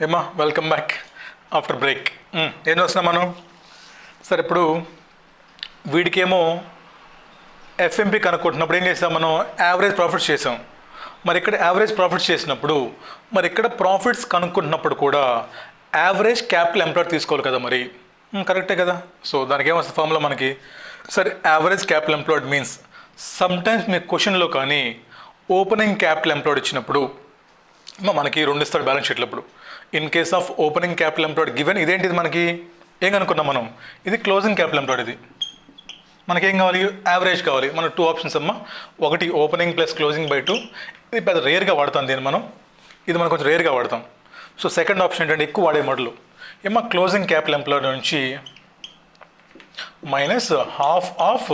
ఏమా welcome back after break. ఏం చూస్తున్నాం మనం? సరే, ఇప్పుడు వీడికేమో ఎఫ్ఎంపి కనుక్కుంటున్నప్పుడు ఏం చేసాం మనం? యావరేజ్ ప్రాఫిట్స్ చేసాం. మరి ఇక్కడ యావరేజ్ ప్రాఫిట్స్ చేసినప్పుడు, మరి ఇక్కడ ప్రాఫిట్స్ కనుక్కుంటున్నప్పుడు కూడా యావరేజ్ క్యాపిటల్ ఎంప్లాయిడ్ తీసుకోవాలి కదా మరి. కరెక్టే కదా. సో దానికి ఏమొస్తుంది ఫార్ములా మనకి? సరే, average capital employed means sometimes మీ క్వశ్చన్లో కానీ ఓపెనింగ్ క్యాపిటల్ ఎంప్లాయిడ్ ఇచ్చినప్పుడు మనకి రెండు ఇస్తాడు బ్యాలెన్స్ షీట్లు. అప్పుడు in case of opening capital employed given ఇదేంటిది మనకి? ఏం అనుకున్నాం మనం? ఇది క్లోజింగ్ క్యాపిటల్ ఎంప్లాయిడ్. ఇది మనకేం కావాలి? యావరేజ్ కావాలి. మనకు టూ ఆప్షన్స్ అమ్మా. ఒకటి ఓపెనింగ్ ప్లస్ క్లోజింగ్ బై 2. ఇది పెద్ద రేర్గా వాడతాం దీన్ని మనం. ఇది మనం కొంచెం రేర్గా వాడతాం. సో సెకండ్ ఆప్షన్ ఏంటంటే ఎక్కువ వాడే మోడల్ ఏమో క్లోజింగ్ క్యాపిటల్ ఎంప్లాయిడ్ నుంచి మైనస్ హాఫ్ ఆఫ్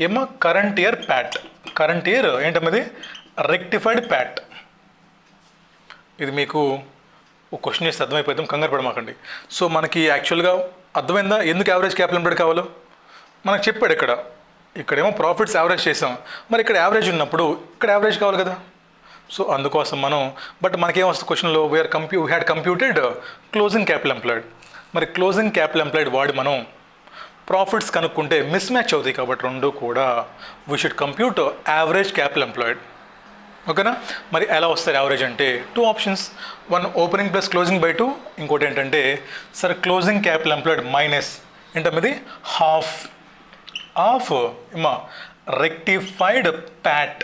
ఏమో current year PAT. Current year ఏంటమ్మది? Rectified PAT. ఇది మీకు ఒక క్వశ్చన్ చేస్తే అర్థమైపోతాం, కంగారు పడమాకండి. సో మనకి యాక్చువల్గా అర్థమైందా ఎందుకు యావరేజ్ క్యాపిటల్ ఎంప్లాయిడ్ కావాలో? మనకు చెప్పాడు ఇక్కడేమో ప్రాఫిట్స్ యావరేజ్ చేసాం, మరి ఇక్కడ యావరేజ్ ఉన్నప్పుడు ఇక్కడ యావరేజ్ కావాలి కదా. సో అందుకోసం మనం బట్ మనకేమొస్తుంది క్వశ్చన్లో? We had computed closing capital employed. మరి క్లోజింగ్ క్యాపిటల్ ఎంప్లాయిడ్ వాడి మనం ప్రాఫిట్స్ కనుక్కుంటే మిస్ మ్యాచ్ అవుతాయి కాబట్టి రెండు కూడా we should compute average capital employed. ఓకేనా? మరి ఎలా వస్తారు యావరేజ్ అంటే two options. One opening plus closing by 2. ఇంకోటి ఏంటంటే సరే క్లోజింగ్ క్యాపిటల్ ఎంప్లాయిడ్ మైనస్ ఏంటమ్మది? హాఫ్ ఆఫ్ ఏమా rectified PAT.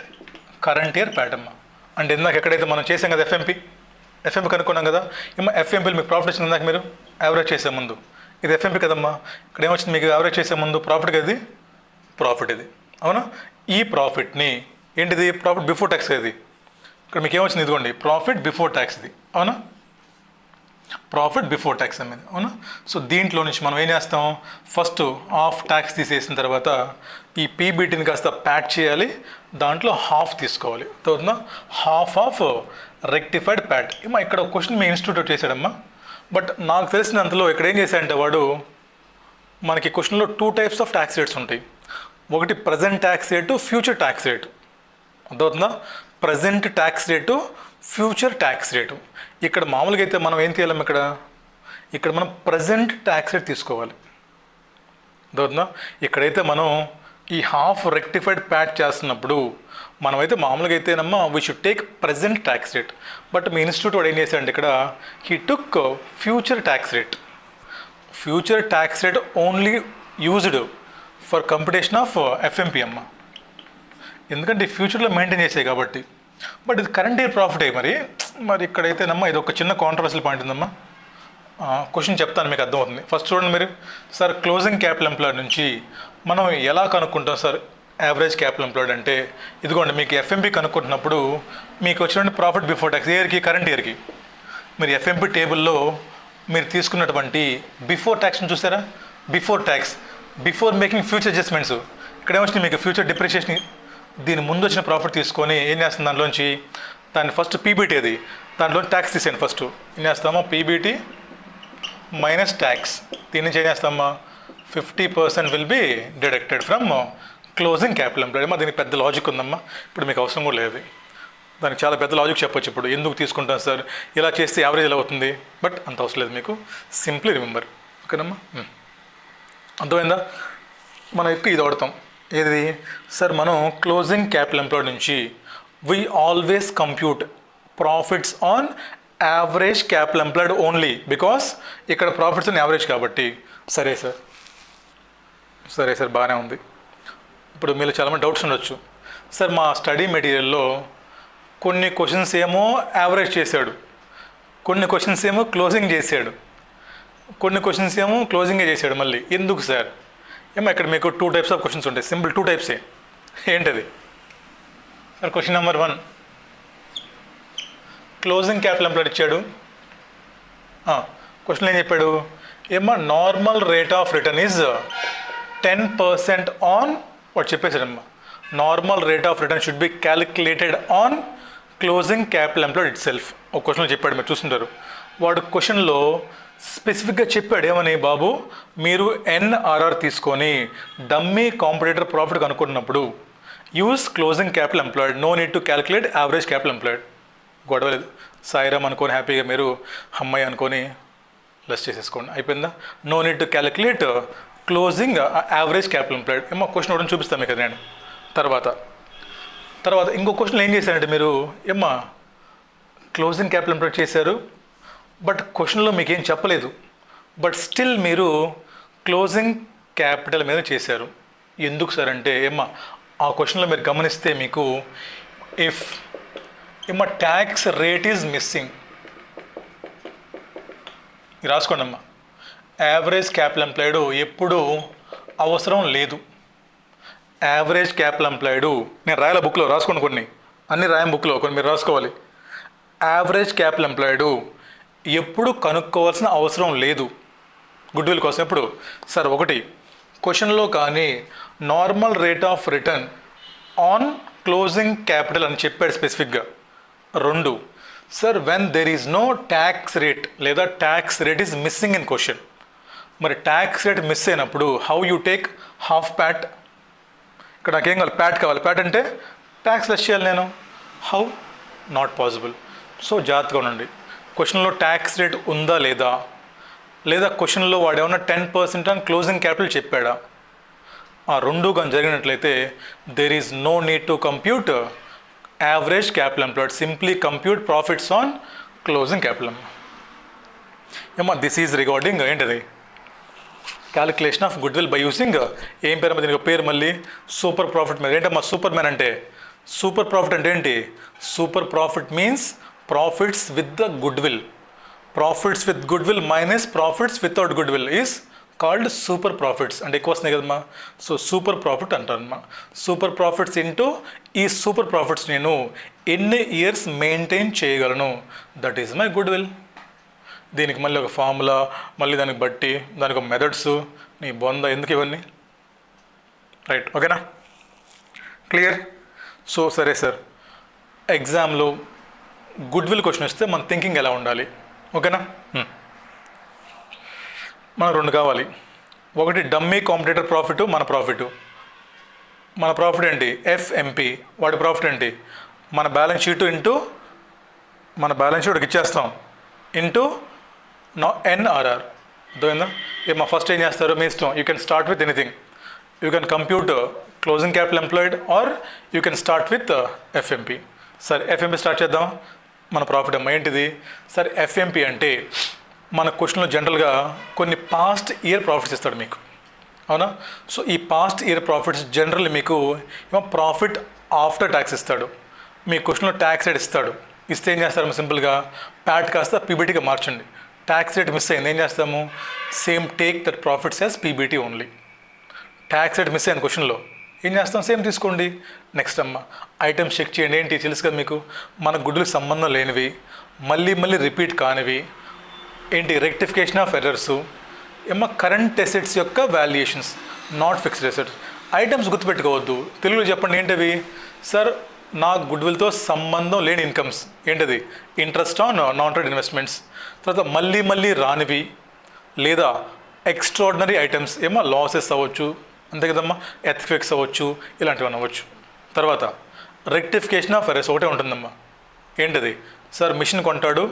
Current year PAT అమ్మా. అంటే ఇందాక ఎక్కడైతే మనం చేసాం కదా ఎఫ్ఎంపి కనుక్కున్నాం కదా. ఏమో ఎఫ్ఎంపీలు మీకు ప్రాఫిట్ వచ్చింది ఇందాక మీరు యావరేజ్ చేసే ముందు. ఇది ఎఫ్ఎంపి కదమ్మా. ఇక్కడ ఏమొచ్చింది మీకు యావరేజ్ చేసే ముందు? ప్రాఫిట్ కదా ఇది. ప్రాఫిట్ ఇది అవునా? ఈ ప్రాఫిట్ని ఏంటిది? Profit before tax. ఇది ఇక్కడ మీకు ఏమొచ్చింది? ఇదిగోండి ప్రాఫిట్ బిఫోర్ ట్యాక్స్. ఇది అవునా? ప్రాఫిట్ బిఫోర్ ట్యాక్స్ అమ్మేది అవునా? సో దీంట్లో నుంచి మనం ఏం చేస్తాం? ఫస్ట్ ఆఫ్ ట్యాక్స్ తీసేసిన తర్వాత ఈ పీబీటీని కాస్త ప్యాట్ చేయాలి, దాంట్లో హాఫ్ తీసుకోవాలి. అవుతుందా? Half of rectified Pat. ఏమో ఇక్కడ ఒక క్వశ్చన్ మీ ఇన్స్టిట్యూట్ చేశాడమ్మా. బట్ నాకు తెలిసినంతలో ఇక్కడ ఏం చేశాడంటే వాడు మనకి క్వశ్చన్లో 2 టైప్స్ ఆఫ్ ట్యాక్స్ రేట్స్ ఉంటాయి. ఒకటి present tax rate, future tax rate. అర్థమవుతుందా? Present tax rate, future tax rate. ఇక్కడ మామూలుగా అయితే మనం ఏం తీయాలి? ఇక్కడ మనం ప్రజెంట్ ట్యాక్స్ రేట్ తీసుకోవాలి. అర్థమవుతుందా? ఇక్కడైతే మనం ఈ హాఫ్ రెక్టిఫైడ్ ప్యాట్ చేస్తున్నప్పుడు మనమైతే మామూలుగా అయితేనమ్మా we should take present tax rate. But మీ ఇన్స్టిట్యూట్ వాడు ఏం చేశాడంటే ఇక్కడ he took future tax rate. Future tax rate only used for computation of FMP అమ్మ. ఎందుకంటే ఫ్యూచర్లో మెయింటైన్ చేసాయి కాబట్టి. బట్ ఇది కరెంట్ ఇయర్ ప్రాఫిటే. మరి ఇక్కడైతేనమ్మా ఇది ఒక చిన్న కాంట్రవర్షియల్ పాయింట్ ఉందమ్మా. క్వశ్చన్ చెప్తాను మీకు అర్థమవుతుంది. ఫస్ట్ చూడండి మీరు. సార్ క్లోజింగ్ క్యాపిటల్ ఎంప్లాయిడ్ నుంచి మనం ఎలా కనుక్కుంటాం సార్ యావరేజ్ క్యాపిటల్ ఎంప్లాయిడ్ అంటే? ఇదిగోండి మీకు ఎఫ్ఎంపి కనుక్కుంటున్నప్పుడు మీకు వచ్చిన ప్రాఫిట్ బిఫోర్ ట్యాక్స్ ఇయర్కి కరెంట్ ఇయర్కి మీరు ఎఫ్ఎంపి టేబుల్లో మీరు తీసుకున్నటువంటి బిఫోర్ ట్యాక్స్ని చూసారా? Before tax, before making future adjustments. ఇక్కడ ఏమొచ్చింది మీకు? Future depreciation. దీని ముందు వచ్చిన ప్రాఫిట్ తీసుకొని ఏం చేస్తుంది దాంట్లోంచి? దాన్ని ఫస్ట్ పీబీటీ, అది దాంట్లో ట్యాక్స్ తీసేయండి. ఫస్ట్ ఏం చేస్తామో పీబీటీ మైనస్ ట్యాక్స్. దీని నుంచి ఏం చేస్తామా? 50% will be deducted from closing capital employed. దీనికి పెద్ద లాజిక్ ఉందమ్మా. ఇప్పుడు మీకు అవసరం కూడా లేదు. దానికి చాలా పెద్ద లాజిక్ చెప్పొచ్చు. ఇప్పుడు ఎందుకు తీసుకుంటాం సార్, ఇలా చేస్తే యావరేజ్ ఎలా అవుతుంది? బట్ అంత అవసరం లేదు మీకు. Simply remember. ఓకేనమ్మా? అర్థమైందా? మనం ఎక్కువ ఇది వాడతాం. ఏది సార్? మనం క్లోజింగ్ క్యాపిటల్ ఎంప్లాయిడ్ నుంచి we always compute profits on average capital employed only, because ఇక్కడ ప్రాఫిట్స్ ఆన్ యావరేజ్ కాబట్టి. సరే సార్ బాగానే ఉంది. ఇప్పుడు మీరు చాలామంది డౌట్స్ ఉండొచ్చు. సార్ మా స్టడీ మెటీరియల్లో కొన్ని క్వశ్చన్స్ ఏమో యావరేజ్ చేశాడు, కొన్ని క్వశ్చన్స్ ఏమో క్లోజింగ్ చేశాడు, కొన్ని క్వశ్చన్స్ ఏమో క్లోజింగే చేశాడు. మళ్ళీ ఎందుకు సార్? ఏమో ఇక్కడ మీకు 2 టైప్స్ ఆఫ్ క్వశ్చన్స్ ఉంటాయి. సింపుల్ 2 టైప్సే. ఏంటది sir? Question number 1 closing capital employed ఇచ్చాడు. క్వశ్చన్ ఏం చెప్పాడు? ఏమో normal rate of return is 10% on వాడు చెప్పేశాడమ్మా. Normal rate of return should be calculated on closing capital employed itself. ఒక క్వశ్చన్లో చెప్పాడు, మీరు చూస్తుంటారు. వాడు క్వశ్చన్లో స్పెసిఫిక్గా చెప్పాడు ఏమని? బాబు మీరు ఎన్ఆర్ఆర్ తీసుకొని డమ్మీ కాంపిటేటర్ ప్రాఫిట్ కనుక్కున్నప్పుడు use closing capital employed, no need to calculate average capital employed. గొడవ లేదు. సాయిరామ్ అనుకొని హ్యాపీగా మీరు అమ్మాయి అనుకొని లెస్ చేసేసుకోండి. అయిపోయిందా? No need to calculate closing average capital employed. ఏమో క్వశ్చన్ ఒకటి చూపిస్తాను మీకు అది నేను. తర్వాత ఇంకో క్వశ్చన్ ఏం చేశారంటే మీరు ఏమ్మా క్లోజింగ్ క్యాపిటల్ ఎంప్లాయిడ్ చేశారు, బట్ క్వశ్చన్లో మీకు ఏం చెప్పలేదు, బట్ స్టిల్ మీరు క్లోజింగ్ క్యాపిటల్ మీద చేశారు. ఎందుకు సార్ అంటే ఏమ్మా ఆ క్వశ్చన్లో మీరు గమనిస్తే మీకు ఇఫ్ ఏమ్మా ట్యాక్స్ రేట్ ఈజ్ మిస్సింగ్, రాసుకోండి అమ్మా, యావరేజ్ క్యాపిటల్ ఎంప్లాయిడ్ ఎప్పుడూ అవసరం లేదు. యావరేజ్ క్యాపిటల్ ఎంప్లాయిడ్ నేను రాయాల బుక్లో, రాసుకోండి, కొన్ని అన్ని రాయం బుక్లో, కొన్ని మీరు రాసుకోవాలి. యావరేజ్ క్యాపిటల్ ఎంప్లాయిడ్ ఎప్పుడు కనుక్కోవాల్సిన అవసరం లేదు గుడ్ విల్ కోసం. ఎప్పుడు సార్? ఒకటి, క్వశ్చన్లో కానీ normal rate of return on closing capital అని చెప్పాడు స్పెసిఫిక్గా. రెండు, sir when there is no tax rate లేదా tax rate is missing in question. మరి ట్యాక్స్ రేట్ మిస్ అయినప్పుడు how you take half PAT? ఇక్కడ నాకేం కావాలి? ప్యాట్ కావాలి. ప్యాట్ అంటే ట్యాక్స్ లెస్ చేయాలి నేను. హౌ? Not possible. సో జాగ్రత్తగా ఉండండి. క్వశ్చన్లో ట్యాక్స్ రేట్ ఉందా లేదా, లేదా క్వశ్చన్లో వాడు ఏమన్నా 10% అని క్లోజింగ్ క్యాపిటల్ చెప్పాడా? ఆ రెండు కానీ జరిగినట్లయితే there is no need to compute average capital employed, simply compute profits on closing capital. ఏమో దిస్ ఈజ్ రిగార్డింగ్ ఏంటిది calculation of goodwill by using ఏం పేరు? దీనికి పేరు మళ్ళీ సూపర్ ప్రాఫిట్ మీద. ఏంటమ్మా సూపర్ మ్యాన్ అంటే? సూపర్ ప్రాఫిట్ అంటే ఏంటి? Super profit means profits with the goodwill. Profits with goodwill minus profits without goodwill is called super profits. అంటే ఎక్కువ వస్తున్నాయి కదమ్మా, సో సూపర్ ప్రాఫిట్ అంటారమ్మా. సూపర్ ప్రాఫిట్స్ ఇంటూ ఈ super profits నేను ఎన్ని ఇయర్స్ మెయింటైన్ చేయగలను, that is my goodwill. దీనికి మళ్ళీ ఒక ఫార్ములా, మళ్ళీ దానికి బట్టి దానికి ఒక మెథడ్స్, నీ బొంద ఎందుకు ఇవన్నీ? రైట్, ఓకేనా? క్లియర్? సో సరే సార్, ఎగ్జామ్లో గుడ్ విల్ క్వశ్చన్ వస్తే మన థింకింగ్ ఎలా ఉండాలి? ఓకేనా? మనకు రెండు కావాలి. ఒకటి డమ్మీ కాంపిటేటర్ ప్రాఫిట్, మన ప్రాఫిట్. మన ప్రాఫిట్ ఏంటి? ఎఫ్ఎంపి. వాడి ప్రాఫిట్ ఏంటి? మన బ్యాలెన్స్ షీట్ ఇంటూ మన బ్యాలెన్స్ షీట్కి ఇచ్చేస్తాం ఇంటూ ఎన్ఆర్ఆర్. అర్థమైందా? మా ఫస్ట్ ఏం చేస్తారు మీ ఇష్టం. You can start with anything. You can compute closing capital employed or you can start with FMP. Sir FMP start చేద్దాం. మన ప్రాఫిట్ అమ్మ ఏంటిది? సార్ ఎఫ్ఎంపి అంటే మన క్వశ్చన్లో జనరల్గా కొన్ని పాస్ట్ ఇయర్ ప్రాఫిట్స్ ఇస్తాడు మీకు, అవునా? సో ఈ పాస్ట్ ఇయర్ ప్రాఫిట్స్ జనరల్లీ మీకు ప్రాఫిట్ ఆఫ్టర్ ట్యాక్స్ ఇస్తాడు. మీ క్వశ్చన్లో ట్యాక్స్ రేట్ ఇస్తాడు. ఇస్తే ఏం చేస్తారు? సింపుల్గా ప్యాట్ కాస్త పీబీటీగా మార్చండి. ట్యాక్స్ రేట్ మిస్ అయింది, ఏం చేస్తాము? Same take that profits as PBT only. Tax rate miss అయింది క్వశ్చన్లో, ఏం చేస్తాం? సేమ్ తీసుకోండి. నెక్స్ట్ అమ్మ ఐటమ్స్ చెక్ చేయండి. ఏంటి తెలుసు కదా మీకు, మన గుడ్లకు సంబంధం లేనివి, మళ్ళీ మళ్ళీ రిపీట్ కానివి, ఏంటి రెక్టిఫికేషన్ ఆఫ్ ఎర్రర్స్, ఏమో కరెంట్ అసెట్స్ యొక్క valuations, not fixed assets. Items గుర్తుపెట్టుకోవద్దు, తెలుగులో చెప్పండి ఏంటవి? సార్ నా గుడ్ విల్తో సంబంధం లేని ఇన్కమ్స్ ఏంటది? Interest on non trade investments. తర్వాత మళ్ళీ మళ్ళీ రానివి లేదా ఎక్స్ట్రాడినరీ ఐటమ్స్, ఏమో లాసెస్ అవ్వచ్చు, అంతే కదమ్మా, ఎర్త్క్వేక్స్ అవ్వచ్చు, ఇలాంటివి అవ్వచ్చు. తర్వాత రెక్టిఫికేషన్ ఆఫ్ ఎర్రర్స్ ఒకటే ఉంటుందమ్మా. ఏంటది? సార్ మిషన్ కొంటాడు,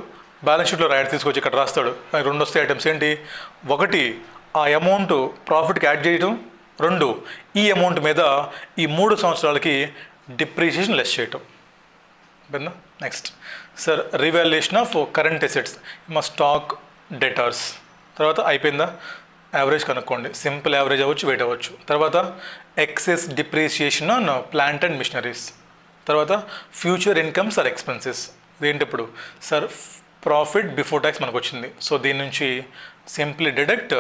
బ్యాలెన్స్ షీట్లో రాయడ్ తీసుకొచ్చి ఇక్కడ రాస్తాడు, రెండు వస్తాయి ఐటమ్స్. ఏంటి? ఒకటి ఆ అమౌంట్ ప్రాఫిట్కి యాడ్ చేయడం, రెండు ఈ అమౌంట్ మీద ఈ 3 సంవత్సరాలకి డిప్రిషియేషన్ లెస్ చేయటం. అయిపోయిందా? Next sir revaluation of current assets, మా స్టాక్, డెటార్స్. తర్వాత అయిపోయిందా? యావరేజ్ కనుక్కోండి, సింపుల్ యావరేజ్ అవ్వచ్చు, వెయిట్ అవ్వచ్చు. తర్వాత excess depreciation on plant and machineries. తర్వాత ఫ్యూచర్ ఇన్కమ్స్ ఆర్ ఎక్స్పెన్సెస్. ఇదేంటి ఇప్పుడు? సార్ ప్రాఫిట్ బిఫోర్ ట్యాక్స్ మనకు వచ్చింది, సో దీని నుంచి simply deduct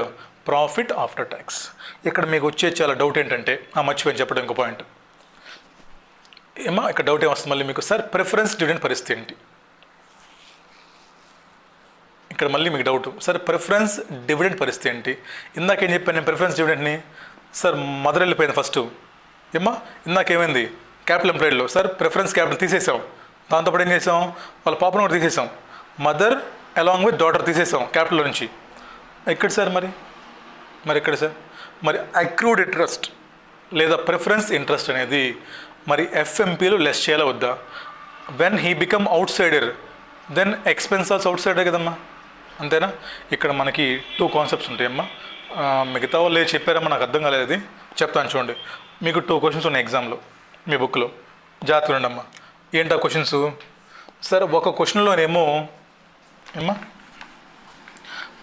profit after tax. ఇక్కడ మీకు వచ్చే చాలా డౌట్ ఏంటంటే, మర్చిపోయింది చెప్పడం ఇంకో పాయింట్. ఇక్కడ డౌట్ ఏమొస్తుంది మళ్ళీ మీకు? సార్ ప్రిఫరెన్స్ డివిడెండ్ పరిస్థితి ఏంటి? ఇక్కడ మళ్ళీ మీకు డౌట్, సార్ ప్రిఫరెన్స్ డివిడెండ్ పరిస్థితి ఏంటి? ఇందాకేం చెప్పాను నేను ప్రిఫరెన్స్ డివిడెండ్ని? సార్ మదర్ వెళ్ళిపోయింది ఫస్ట్, ఇందాకేమైంది? క్యాపిటల్ ఎంప్లాయిడ్లో సార్ ప్రిఫరెన్స్ క్యాపిటల్ తీసేసాం, దాంతోపాటు ఏం చేసాం? వాళ్ళ పాపను కూడా తీసేసాం, మదర్ అలాంగ్ విత్ డాటర్ తీసేసాం క్యాపిటల్ నుంచి. ఎక్కడ సార్ మరి ఎక్కడ సార్? మరి అక్రూడ్ ఇంట్రెస్ట్ లేదా ప్రిఫరెన్స్ ఇంట్రెస్ట్ అనేది మరి ఎఫ్ఎంపీలో లెస్ చేయాలా వద్దా? When he become outsider then expense also outsider కదమ్మా, అంతేనా? ఇక్కడ మనకి 2 కాన్సెప్ట్స్ ఉంటాయమ్మా. మిగతా వాళ్ళు ఏది చెప్పారమ్మా నాకు అర్థం కాలేదు, అది చెప్తాను చూడండి. మీకు 2 క్వశ్చన్స్ ఉన్నాయి ఎగ్జామ్లో మీ బుక్లో, జాగ్రత్తగా ఉండమ్మా. ఏంటా క్వశ్చన్స్? సార్ ఒక క్వశ్చన్లోనేమో ఏమ్మా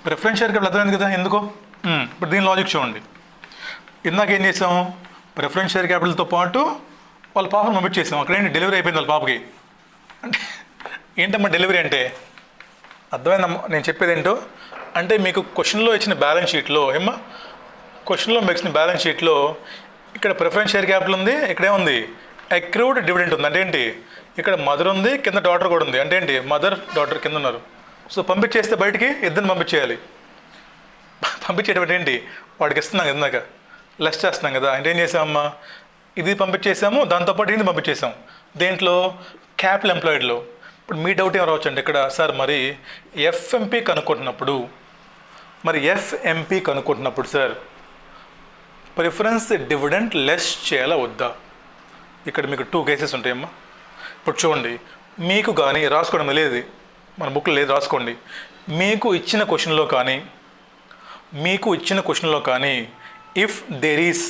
ప్రిఫరెన్స్ షేర్ క్యాపిటల్ అర్థమైంది కదా ఎందుకో. ఇప్పుడు దీని లాజిక్ చూడండి. ఇందాక ఏం చేసాం, ప్రిఫరెన్స్ షేర్ క్యాపిటల్తో పాటు వాళ్ళ పాపను పంపించేసాం. అక్కడ ఏంటి డెలివరీ అయిపోయింది వాళ్ళ పాపకి. అంటే ఏంటమ్మా డెలివరీ అంటే? అర్థమైందమ్మా నేను చెప్పేది ఏంటో? అంటే మీకు క్వశ్చన్లో ఇచ్చిన బ్యాలెన్స్ షీట్లో ఏమ్మా, క్వశ్చన్లో మీకు ఇచ్చిన బ్యాలెన్స్ షీట్లో ఇక్కడ ప్రిఫరెన్స్ షేర్ క్యాపిటల్ ఉంది, ఇక్కడే ఉంది అక్రూడ్ డివిడెంట్ ఉంది. అంటే ఏంటి, ఇక్కడ మదర్ ఉంది, కింద డాటర్ కూడా ఉంది. అంటే ఏంటి, మదర్ డాటర్ కింద ఉన్నారు. సో పంపించేస్తే బయటికి ఇద్దరిని పంపించేయాలి. పంపించేటప్పుడు ఏంటి, వాడికి ఇస్తున్నాం కదా, ఇందాక లెస్ చేస్తున్నాం కదా. అంటే ఏం చేసామమ్మా, ఇది పంపించేసాము, దాంతోపాటు ఇది పంపించేసాం. దేంట్లో, క్యాపిటల్ ఎంప్లాయిడ్లో. ఇప్పుడు మీ డౌట్ ఏం రావచ్చు అంటే ఇక్కడ, సార్ మరి ఎఫ్ఎంపీ కనుక్కుంటున్నప్పుడు సార్ ప్రిఫరెన్స్ డివిడెంట్ లెస్ చేయాలా వద్దా? ఇక్కడ మీకు 2 కేసెస్ ఉంటాయమ్మా. ఇప్పుడు చూడండి, మీకు కానీ రాసుకోవడం లేదు, మన బుక్లో లేదు, రాసుకోండి. మీకు ఇచ్చిన క్వశ్చన్లో కానీ if there is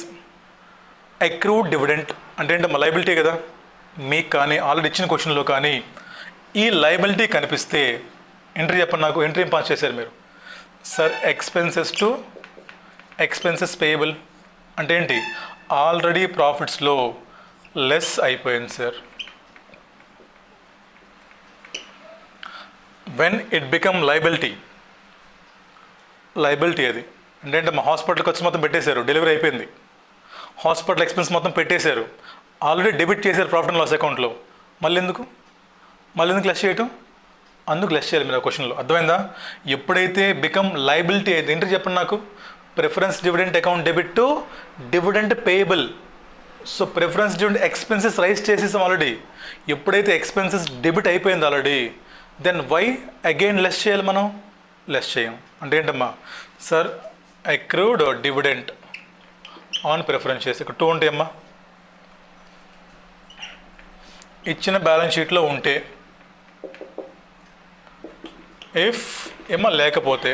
accrued dividend అంటే ఏంటమ్మా లయబిలిటీ కదా, మీకు కానీ ఆల్రెడీ ఇచ్చిన క్వశ్చన్లో కానీ ఈ లయబిలిటీ కనిపిస్తే ఎంట్రీ చెప్పండి నాకు. ఎంట్రీ పాస్ చేశారు మీరు సార్, ఎక్స్పెన్సెస్ పేయబుల్ అంటే ఏంటి, ఆల్రెడీ ప్రాఫిట్స్లో లెస్ అయిపోయింది sir. When it become liability అది అంటే మా హాస్పిటల్ ఖర్చు మొత్తం పెట్టేశారు, డెలివరీ అయిపోయింది, హాస్పిటల్ ఎక్స్పెన్స్ మొత్తం పెట్టేశారు, ఆల్రెడీ డెబిట్ చేశారు ప్రాఫిట్ అండ్ లాస్ అకౌంట్లో. మళ్ళీ ఎందుకు లెస్ చేయటం? అందుకు లెస్ చేయాలి మీరు ఆ క్వశ్చన్లో. అర్థమైందా? ఎప్పుడైతే బికమ్ లయబిలిటీ అయితే ఏంటి చెప్పండి నాకు, preference dividend account debit to dividend payable. So preference dividend expenses raise చేసేసాం ఆల్రెడీ. ఎప్పుడైతే ఎక్స్పెన్సెస్ డెబిట్ అయిపోయింది already, then why again less చేయాలి మనం? లెస్ చేయం. అంటే ఏంటమ్మా sir, accrued dividend on preference shares. ఇక్కడ 2 ఉంటాయమ్మా. ఇచ్చిన బ్యాలెన్స్ షీట్లో ఉంటే, ఇఫ్ ఏమో లేకపోతే,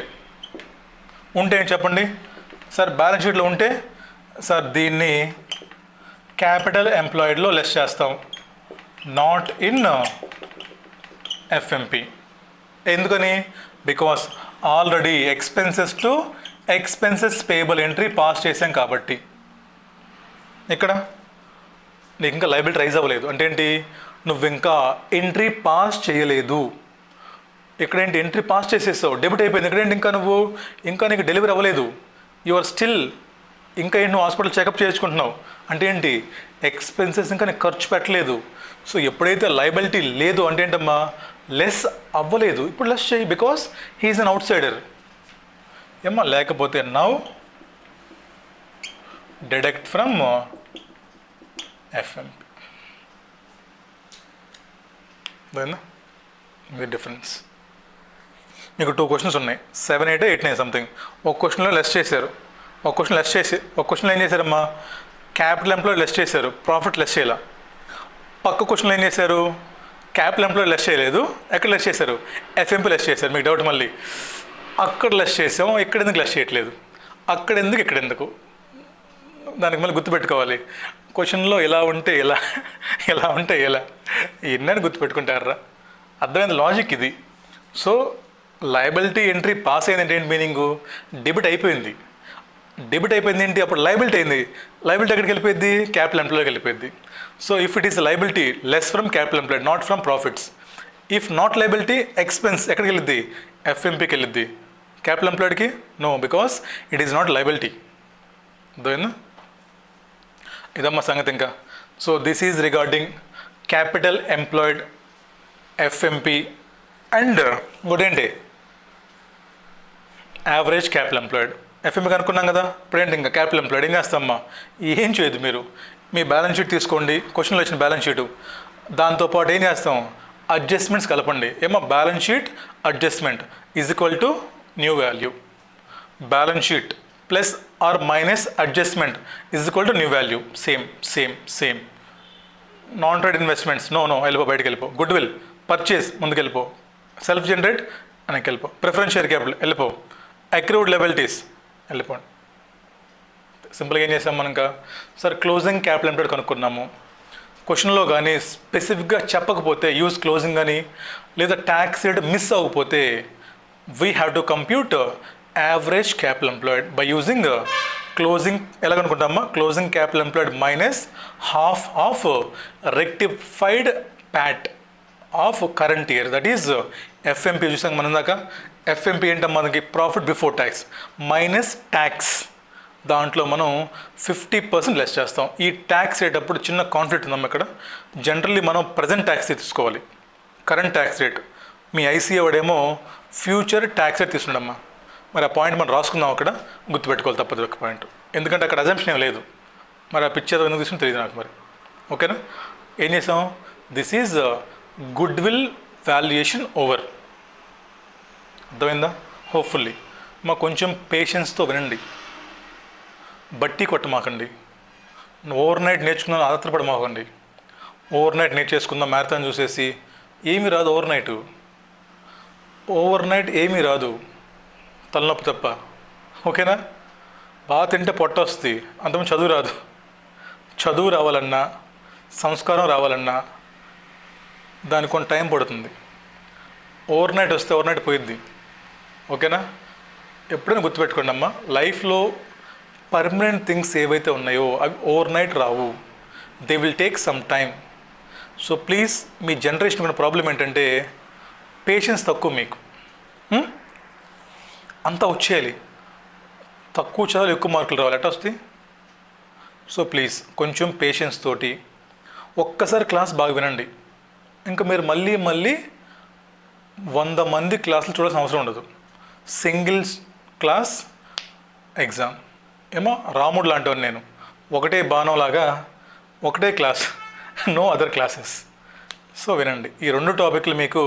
ఉంటే ఏంటి చెప్పండి సార్, బ్యాలెన్స్ షీట్లో ఉంటే సార్ దీన్ని క్యాపిటల్ ఎంప్లాయిడ్లో లెస్ చేస్తాం, నాట్ ఇన్ ఎఫ్ఎంపి. ఎందుకని? Because already expenses payable entry pass చేసాం కాబట్టి. ఇక్కడ నీకు ఇంకా లయబిలిటీ రైజ్ అవ్వలేదు. అంటే ఏంటి, నువ్వు ఇంకా ఎంట్రీ పాస్ చేయలేదు. ఇక్కడేంటి, ఎంట్రీ పాస్ చేసేసావు, డెబిట్ అయిపోయింది. ఇక్కడేంటి, ఇంకా నీకు డెలివరీ అవ్వలేదు, యు ఆర్ స్టిల్ ఇంకా ఏంటి, నువ్వు హాస్పిటల్ చెకప్ చేయించుకుంటున్నావు. అంటే ఏంటి, ఎక్స్పెన్సెస్ ఇంకా నీకు ఖర్చు పెట్టలేదు. సో ఎప్పుడైతే లయబిలిటీ లేదు అంటే ఏంటమ్మా, లెస్ అవ్వలేదు, ఇప్పుడు లెస్ చేయి, because he is an outsider. ఏమ్మా లేకపోతే నౌ డిడక్ట్ ఫ్రమ్ ఎఫ్ఎంపి. ఇది డిఫరెన్స్. మీకు 2 క్వశ్చన్స్ ఉన్నాయి, 7, 8, 8, 9 సంథింగ్. ఒక క్వశ్చన్లో లెస్ చేశారు, ఒక క్వశ్చన్లో ఏం చేశారమ్మా, క్యాపిటల్ ఎంప్లాయ్ లెస్ చేశారు, ప్రాఫిట్ లెస్ చేయాల. పక్క క్వశ్చన్లో ఏం చేశారు, క్యాపిటల్ ఎంప్లాయ్ లెస్ చేయలేదు, ఎక్కడ లెస్ చేశారు, ఎఫ్ఎంపీ లెస్ చేశారు. మీకు డౌట్ మళ్ళీ, అక్కడ లెస్ చేసాం, ఇక్కడ ఎందుకు లెస్ చేయట్లేదు, అక్కడ ఎందుకు ఇక్కడ ఎందుకు, దానికి మళ్ళీ గుర్తుపెట్టుకోవాలి. క్వశ్చన్లో ఇలా ఉంటే ఇలా, ఇలా ఉంటే ఇలా, ఎన్నని గుర్తుపెట్టుకుంటారా? అర్థమైంది లాజిక్ ఇది. సో లయబిలిటీ ఎంట్రీ పాస్ అయిందంటే ఏంటి మీనింగు, డెబిట్ అయిపోయింది ఏంటి, అప్పుడు లయబిలిటీ అయింది. లయబిలిటీ ఎక్కడికి వెళ్ళిపోయింది, క్యాపిటల్ ఎంప్లాయ్కి వెళ్ళిపోయింది. So if it is liability less from capital employ, not from profits. If not liability, expense ఎక్కడికి వెళ్ళిద్ది, ఎఫ్ఎంపీకి వెళ్ళిద్ది. క్యాపిటల్ ఎంప్లాయిడ్కి no, because it is not liability. అర్థమైందా? ఇదమ్మా సంగతి. ఇంకా so this is regarding capital employed, FMP and ఇంకోటేంటి, యావరేజ్ క్యాపిటల్ ఎంప్లాయిడ్. ఎఫ్ఎంపీ కనుక్కున్నాం కదా, ఇప్పుడేంటి ఇంకా క్యాపిటల్ ఎంప్లాయిడ్. ఏం చేస్తామమ్మా, ఏం చేయదు, మీరు మీ బ్యాలెన్స్ షీట్ తీసుకోండి, క్వశ్చన్లో వచ్చిన బ్యాలెన్స్ షీటు, దాంతోపాటు ఏం చేస్తాం, అడ్జస్ట్మెంట్స్ కలపండి. ఏమో balance sheet adjustment is equal to new value. Balance sheet plus or minus adjustment is equal to new value. Same. Non trade investments no వెళ్ళిపో, బయటికి వెళ్ళిపో. గుడ్ విల్ పర్చేస్ ముందుకు వెళ్ళిపో. సెల్ఫ్ జనరేట్ వెనక్కి వెళ్ళిపో. ప్రిఫరెన్స్ షేర్ క్యాపిటల్ వెళ్ళిపో. Accrued liabilities వెళ్ళిపోండి. సింపుల్గా ఏం చేసాం మనం? ఇంకా సార్ క్లోజింగ్ క్యాపిటల్ ఎంప్లాయిడ్ కనుక్కున్నాము. క్వశ్చన్లో కానీ స్పెసిఫిక్గా చెప్పకపోతే యూజ్ క్లోజింగ్ కానీ లేదా ట్యాక్స్ రేట్ మిస్ అవ్వకపోతే we have to compute average capital employed by using closing. ఎలా కనుక్కుంటామా? Closing capital employed minus half of rectified PAT of current year, that is FMP. చూసాం మనం దాకా. ఎఫ్ఎంపీ ఏంటో మనకి profit before tax minus tax. దాంట్లో మనం 50% లెస్ చేస్తాం. ఈ ట్యాక్స్ రేట్ అప్పుడు చిన్న కాన్ఫ్లిక్ట్ ఉందమ్మా ఇక్కడ. జనరల్లీ మనం ప్రజెంట్ ట్యాక్స్ రేట్ తీసుకోవాలి, కరెంట్ ట్యాక్స్ రేట్. మీ ఐసీఏ వాడేమో ఫ్యూచర్ ట్యాక్స్ రేట్ తీసుకున్నాడమ్మా. మరి ఆ పాయింట్ మనం రాసుకుందాం, అక్కడ గుర్తుపెట్టుకోవాలి తప్పదు ఒక పాయింట్. ఎందుకంటే అక్కడ అజంప్షన్ ఏం లేదు. మరి ఆ పిక్చర్ ఎందుకు తీసుకుని తెలియదు నాకు మరి. ఓకేనా? ఏం చేసాం? This is good will valuation over. అర్థమైందా? హోప్ఫుల్లీ మా కొంచెం పేషెన్స్తో వినండి. బట్టి కొట్టమాకండి. ఓవర్ నైట్ నేర్చుకుందాం ఆధారపడమాకండి. ఓవర్ నైట్ నేర్చేసుకుందాం మ్యారథాన్ చూసేసి ఏమీ రాదు. ఓవర్ నైట్ ఏమీ రాదు, తలనొప్పి తప్ప. ఓకేనా? బాగా తింటే పొట్ట వస్తుంది, అంతమంది చదువు రాదు. చదువు రావాలన్నా సంస్కారం రావాలన్నా దానికి కొంత టైం పడుతుంది. ఓవర్ నైట్ వస్తే ఓవర్ నైట్ పోయిద్ది. ఓకేనా? ఎప్పుడైనా గుర్తుపెట్టుకోండి అమ్మా, లైఫ్లో పర్మనెంట్ థింగ్స్ ఏవైతే ఉన్నాయో అవి over night Rao. They will take some time. So please, me generation ఉన్న ప్రాబ్లం ఏంటంటే పేషెన్స్ తక్కువ మీకు. అంతా వచ్చేయాలి, తక్కువ చదువులు ఎక్కువ మార్కులు రావాలి, ఎట్లా వస్తాయి? సో ప్లీజ్ కొంచెం పేషెన్స్ తోటి ఒక్కసారి క్లాస్ బాగా వినండి. ఇంకా మీరు మళ్ళీ 100 మంది క్లాసులు చూడాల్సిన అవసరం ఉండదు. Single class exam. ఏమో రాముడు లాంటివాడిని నేను, ఒకటే బాణంలాగా ఒకటే class, no other classes. So వినండి. ఈ 2 టాపిక్లు మీకు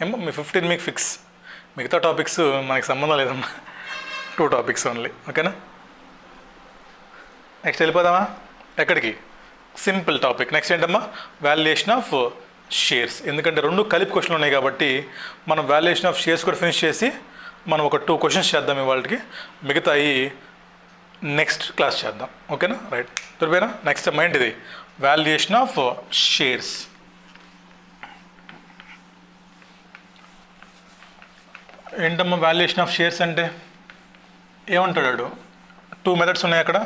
ఏమో మీ 15 మీకు ఫిక్స్. మిగతా టాపిక్స్ మనకి సంబంధం లేదమ్మా. 2 టాపిక్స్ ఓన్లీ. ఓకేనా? నెక్స్ట్ వెళ్ళిపోదామా? ఎక్కడికి? Simple topic. నెక్స్ట్ ఏంటమ్మా? Valuation of shares. ఎందుకంటే 2 కలిపి క్వశ్చన్లు ఉన్నాయి కాబట్టి మనం వాల్యుయేషన్ ఆఫ్ షేర్స్ కూడా ఫినిష్ చేసి మనం ఒక 2 క్వశ్చన్స్ చేద్దాం ఇవాళకి. మిగతా నెక్స్ట్ క్లాస్ చేద్దాం. ఓకేనా? రైట్, దొరిపోయినా? నెక్స్ట్ ఏంటిది? Valuation of shares. ఏంటమ్మా వాల్యుయేషన్ ఆఫ్ షేర్స్ అంటే? ఏమంటాడు? 2 మెథడ్స్ ఉన్నాయి అక్కడ.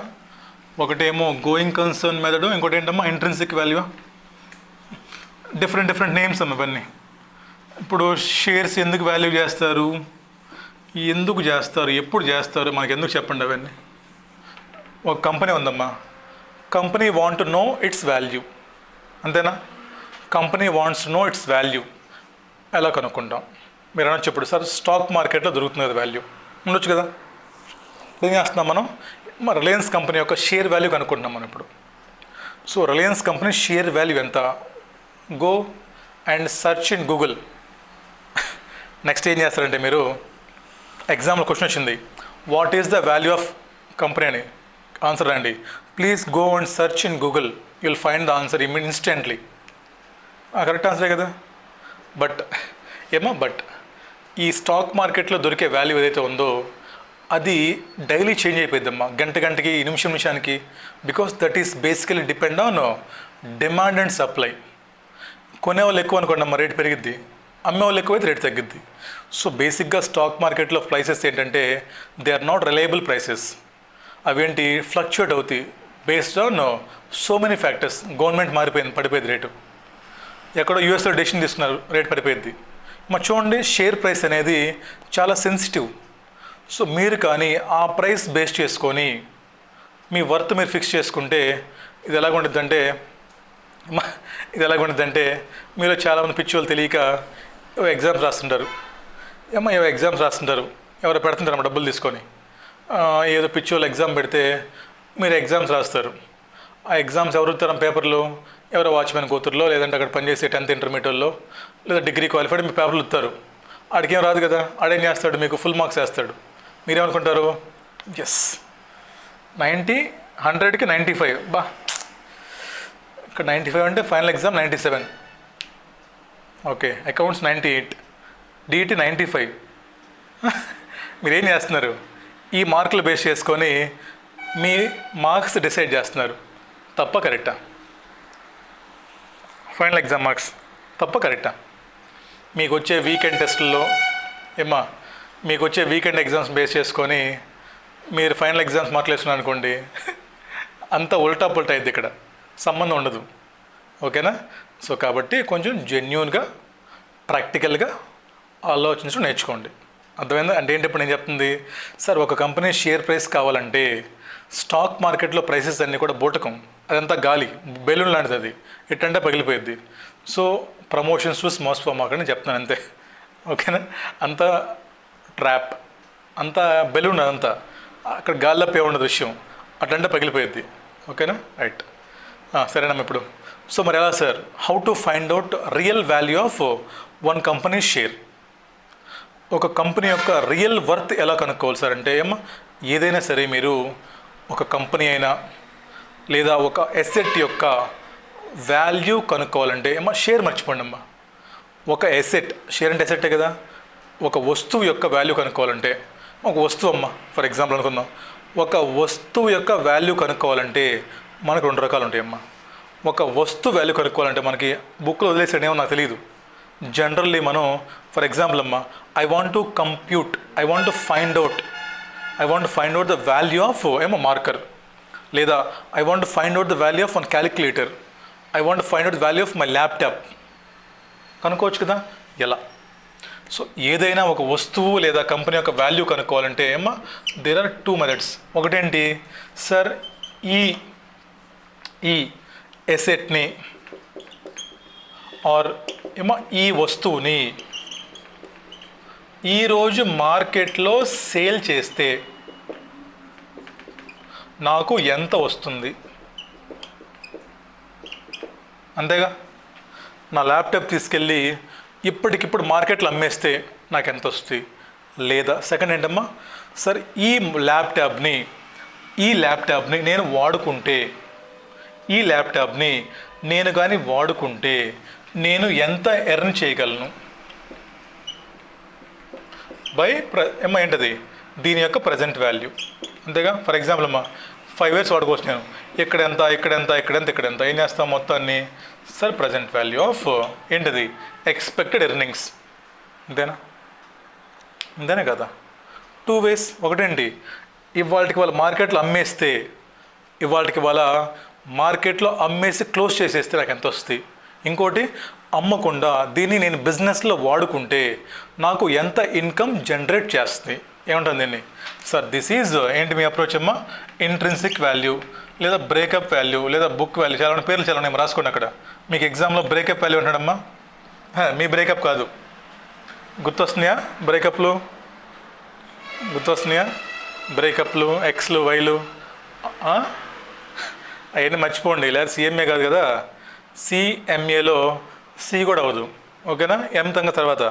ఒకటేమో గోయింగ్ కన్సర్న్ మెథడ్, ఇంకోటి ఏంటమ్మా ఇంట్రిన్సిక్ వాల్యూ. డిఫరెంట్ నేమ్స్ అమ్మ ఇవన్నీ. ఇప్పుడు షేర్స్ ఎందుకు వాల్యూ చేస్తారు, ఎప్పుడు చేస్తారు, మనకి ఎందుకు చెప్పండి అవన్నీ. ఒక కంపెనీ ఉందమ్మా, company want to know its value, అంతేనా? Company wants to know its value ఎలా కనుక్కుంటాం? మీరు అనొచ్చు ఇప్పుడు, సార్ స్టాక్ మార్కెట్లో దొరుకుతుంది కదా వాల్యూ, ఉండొచ్చు కదా. ఏం చేస్తున్నాం మనం? రిలయన్స్ కంపెనీ యొక్క షేర్ వాల్యూ కనుక్కుంటున్నాం మనం ఇప్పుడు. So Reliance company share value ఎంత? Go and search in Google. Next ఏం చేస్తారంటే మీరు, ఎగ్జామ్లో క్వశ్చన్ వచ్చింది, what is the value of company అని ఆన్సర్ రండి. Please go and search in Google, you will find the answer instantly. Correct ఆన్సరే కదా. బట్ ఈ స్టాక్ మార్కెట్లో దొరికే వాల్యూ ఏదైతే ఉందో అది డైలీ చేంజ్ అయిపోయిద్దమ్మా, గంటకి నిమిషానికి. Because that is basically depend on demand and supply. కొనేవాళ్ళు ఎక్కువ అనుకోండి అమ్మ, రేట్ పెరిగిద్ది. అమ్మేవాళ్ళు ఎక్కువైతే రేట్ తగ్గిద్ది. సో బేసిక్గా స్టాక్ మార్కెట్లో ప్రైసెస్ ఏంటంటే they are not reliable prices. అవేంటి? ఫ్లక్చుయేట్ అవుతాయి based on so many factors. Government పడిపోయింది రేటు. ఎక్కడో యూఎస్లో డెసిషన్ తీసుకున్నారు, రేట్ పడిపోయింది. మరి చూడండి, షేర్ ప్రైస్ అనేది చాలా సెన్సిటివ్. సో మీరు కానీ ఆ ప్రైస్ బేస్ చేసుకొని మీ వర్త్ మీరు ఫిక్స్ చేసుకుంటే ఇది ఎలాగుంటుందంటే మీలో చాలామంది పిచ్చోళ్ళు తెలియక ఎగ్జామ్స్ రాస్తుంటారు. ఎవరో పెడుతుంటారు డబ్బులు తీసుకొని. ఏదో పిచ్చోళ్ళు ఎగ్జామ్ పెడితే మీరు ఎగ్జామ్స్ రాస్తారు. ఆ ఎగ్జామ్స్ ఎవరు ఇస్తారం పేపర్లు? ఎవరో వాచ్మెన్ కూతురులో, లేదంటే అక్కడ పనిచేసే 10th ఇంటర్మీడియట్లో, లేదా డిగ్రీ క్వాలిఫైడ్ మీ పేపర్లు ఇస్తారు. ఆడికేం రాదు కదా, ఆడేం చేస్తాడు? మీకు ఫుల్ మార్క్స్ వేస్తాడు. మీరేమనుకుంటారు? ఎస్ 90, 100కి 95, బా ఇక్కడ 95 అంటే final exam 97. Okay, accounts 98, DET 95. మీరేం చేస్తున్నారు? ఈ మార్కులు బేస్ చేసుకొని మీ మార్క్స్ డిసైడ్ చేస్తున్నారు. తప్ప కరెక్టా? ఫైనల్ ఎగ్జామ్ మార్క్స్ తప్ప కరెక్టా? మీకు వచ్చే వీకెండ్ టెస్టుల్లో మీకు వచ్చే వీకెండ్ ఎగ్జామ్స్ బేస్ చేసుకొని మీరు ఫైనల్ ఎగ్జామ్స్ మార్కులు వేస్తున్నారు అనుకోండి, అంతా ఉల్టా పుల్టా అయింది, ఇక్కడ సంబంధం ఉండదు. ఓకేనా? సో కాబట్టి కొంచెం జెన్యూన్గా ప్రాక్టికల్గా ఆలోచించడం నేర్చుకోండి. అర్థమైందా? అంటే ఏంటి ఇప్పుడు నేను చెప్తుంది? సార్ ఒక కంపెనీ షేర్ ప్రైస్ కావాలంటే స్టాక్ మార్కెట్లో ప్రైసెస్ అన్నీ కూడా బూటకం, అదంతా గాలి, బెలూన్ లాంటిది, అది ఎట్టంటే పగిలిపోయింది. So promotions to small market అని చెప్తున్నాను అంతే. ఓకేనా? అంతా ట్రాప్, అంతా బెలూన్, అదంతా అక్కడ గాల్లో పే ఉండదు విషయం, అట్లంటే పగిలిపోయింది. ఓకేనా? రైట్. సరేనమ్మా. ఇప్పుడు సో మరి ఎలా sir, how to find out real value of one company share? ఒక కంపెనీ యొక్క రియల్ వర్త్ ఎలా కనుక్కోవాలి సార్ అంటే ఏదైనా సరే మీరు ఒక కంపెనీ అయినా లేదా ఒక ఎసెట్ యొక్క వాల్యూ కనుక్కోవాలంటే షేర్ మర్చిపోండి అమ్మా. ఒక ఎసెట్, షేర్ అంటే ఎసెట్టే కదా. ఒక వస్తువు యొక్క వాల్యూ కనుక్కోవాలంటే, ఒక వస్తువు ఫర్ ఎగ్జాంపుల్ అనుకుందాం, ఒక వస్తువు యొక్క వాల్యూ కనుక్కోవాలంటే మనకు 2 రకాలు ఉంటాయమ్మా. ఒక వస్తువు వాల్యూ కనుక్కోవాలంటే మనకి బుక్లో వదిలేసాడేమో నాకు తెలియదు. జనరల్లీ మనం for example I want to find out the value of marker, లేదా I want to find out the value of one calculator, I want to find out the value of my laptop. కనుక్కోవచ్చు కదా. ఎలా? So ఏదైనా ఒక వస్తువు లేదా company యొక్క value కనుక్కోవాలంటే దేర్ ఆర్ 2 మెథడ్స్. ఒకటేంటి సార్, ఈ ఎసెట్ని ఆర్ ఈ వస్తువుని ఈరోజు మార్కెట్లో సేల్ చేస్తే నాకు ఎంత వస్తుంది, అంతేగా. నా ల్యాప్టాప్ తీసుకెళ్ళి ఇప్పటికిప్పుడు మార్కెట్లో అమ్మేస్తే నాకు ఎంత వస్తుంది. లేదా సెకండ్ ఏంటమ్మా, సార్ ఈ ల్యాప్టాప్ని నేను వాడుకుంటే, ఈ ల్యాప్టాప్ని నేను కానీ వాడుకుంటే నేను ఎంత ఎర్న్ చేయగలను బై ఏంటది, దీని యొక్క ప్రజెంట్ వాల్యూ, అంతేగా. ఫర్ ఎగ్జాంపుల్ 5 years వాడుకోవచ్చు నేను, ఇక్కడెంత ఏం చేస్తాం మొత్తాన్ని, సార్ ప్రజెంట్ వాల్యూ ఆఫ్ ఏంటది, ఎక్స్పెక్టెడ్ ఎర్నింగ్స్. అంతేనా కదా. 2 ways. ఒకటేంటి, ఇవాళకి వాళ్ళ మార్కెట్లో అమ్మేసి క్లోజ్ చేసేస్తే నాకు ఎంత వస్తుంది. ఇంకోటి, అమ్మకుండా దీన్ని నేను బిజినెస్లో వాడుకుంటే నాకు ఎంత ఇన్కమ్ జనరేట్ చేస్తుంది. ఏమంటుంది దీన్ని? సార్ దిస్ ఈజ్ ఏంటి మీ అప్రోచ్ ఇంట్రిన్సిక్ వాల్యూ, లేదా బ్రేకప్ వాల్యూ, లేదా బుక్ వాల్యూ, చాలా పేర్లు చాలా నేను రాసుకోండి. అక్కడ మీకు ఎగ్జామ్లో బ్రేకప్ వాల్యూ అంటాడమ్మా. మీ బ్రేకప్ కాదు, గుర్తొస్తున్నాయా బ్రేకప్లు, ఎక్స్లు, వైలు, అవన్నీ మర్చిపోండి. లేదా సిఎంఏ కాదు కదా, సిఎంఏలో సి కూడా అవ్వదు. ఓకేనా? ఎం తర్వాత.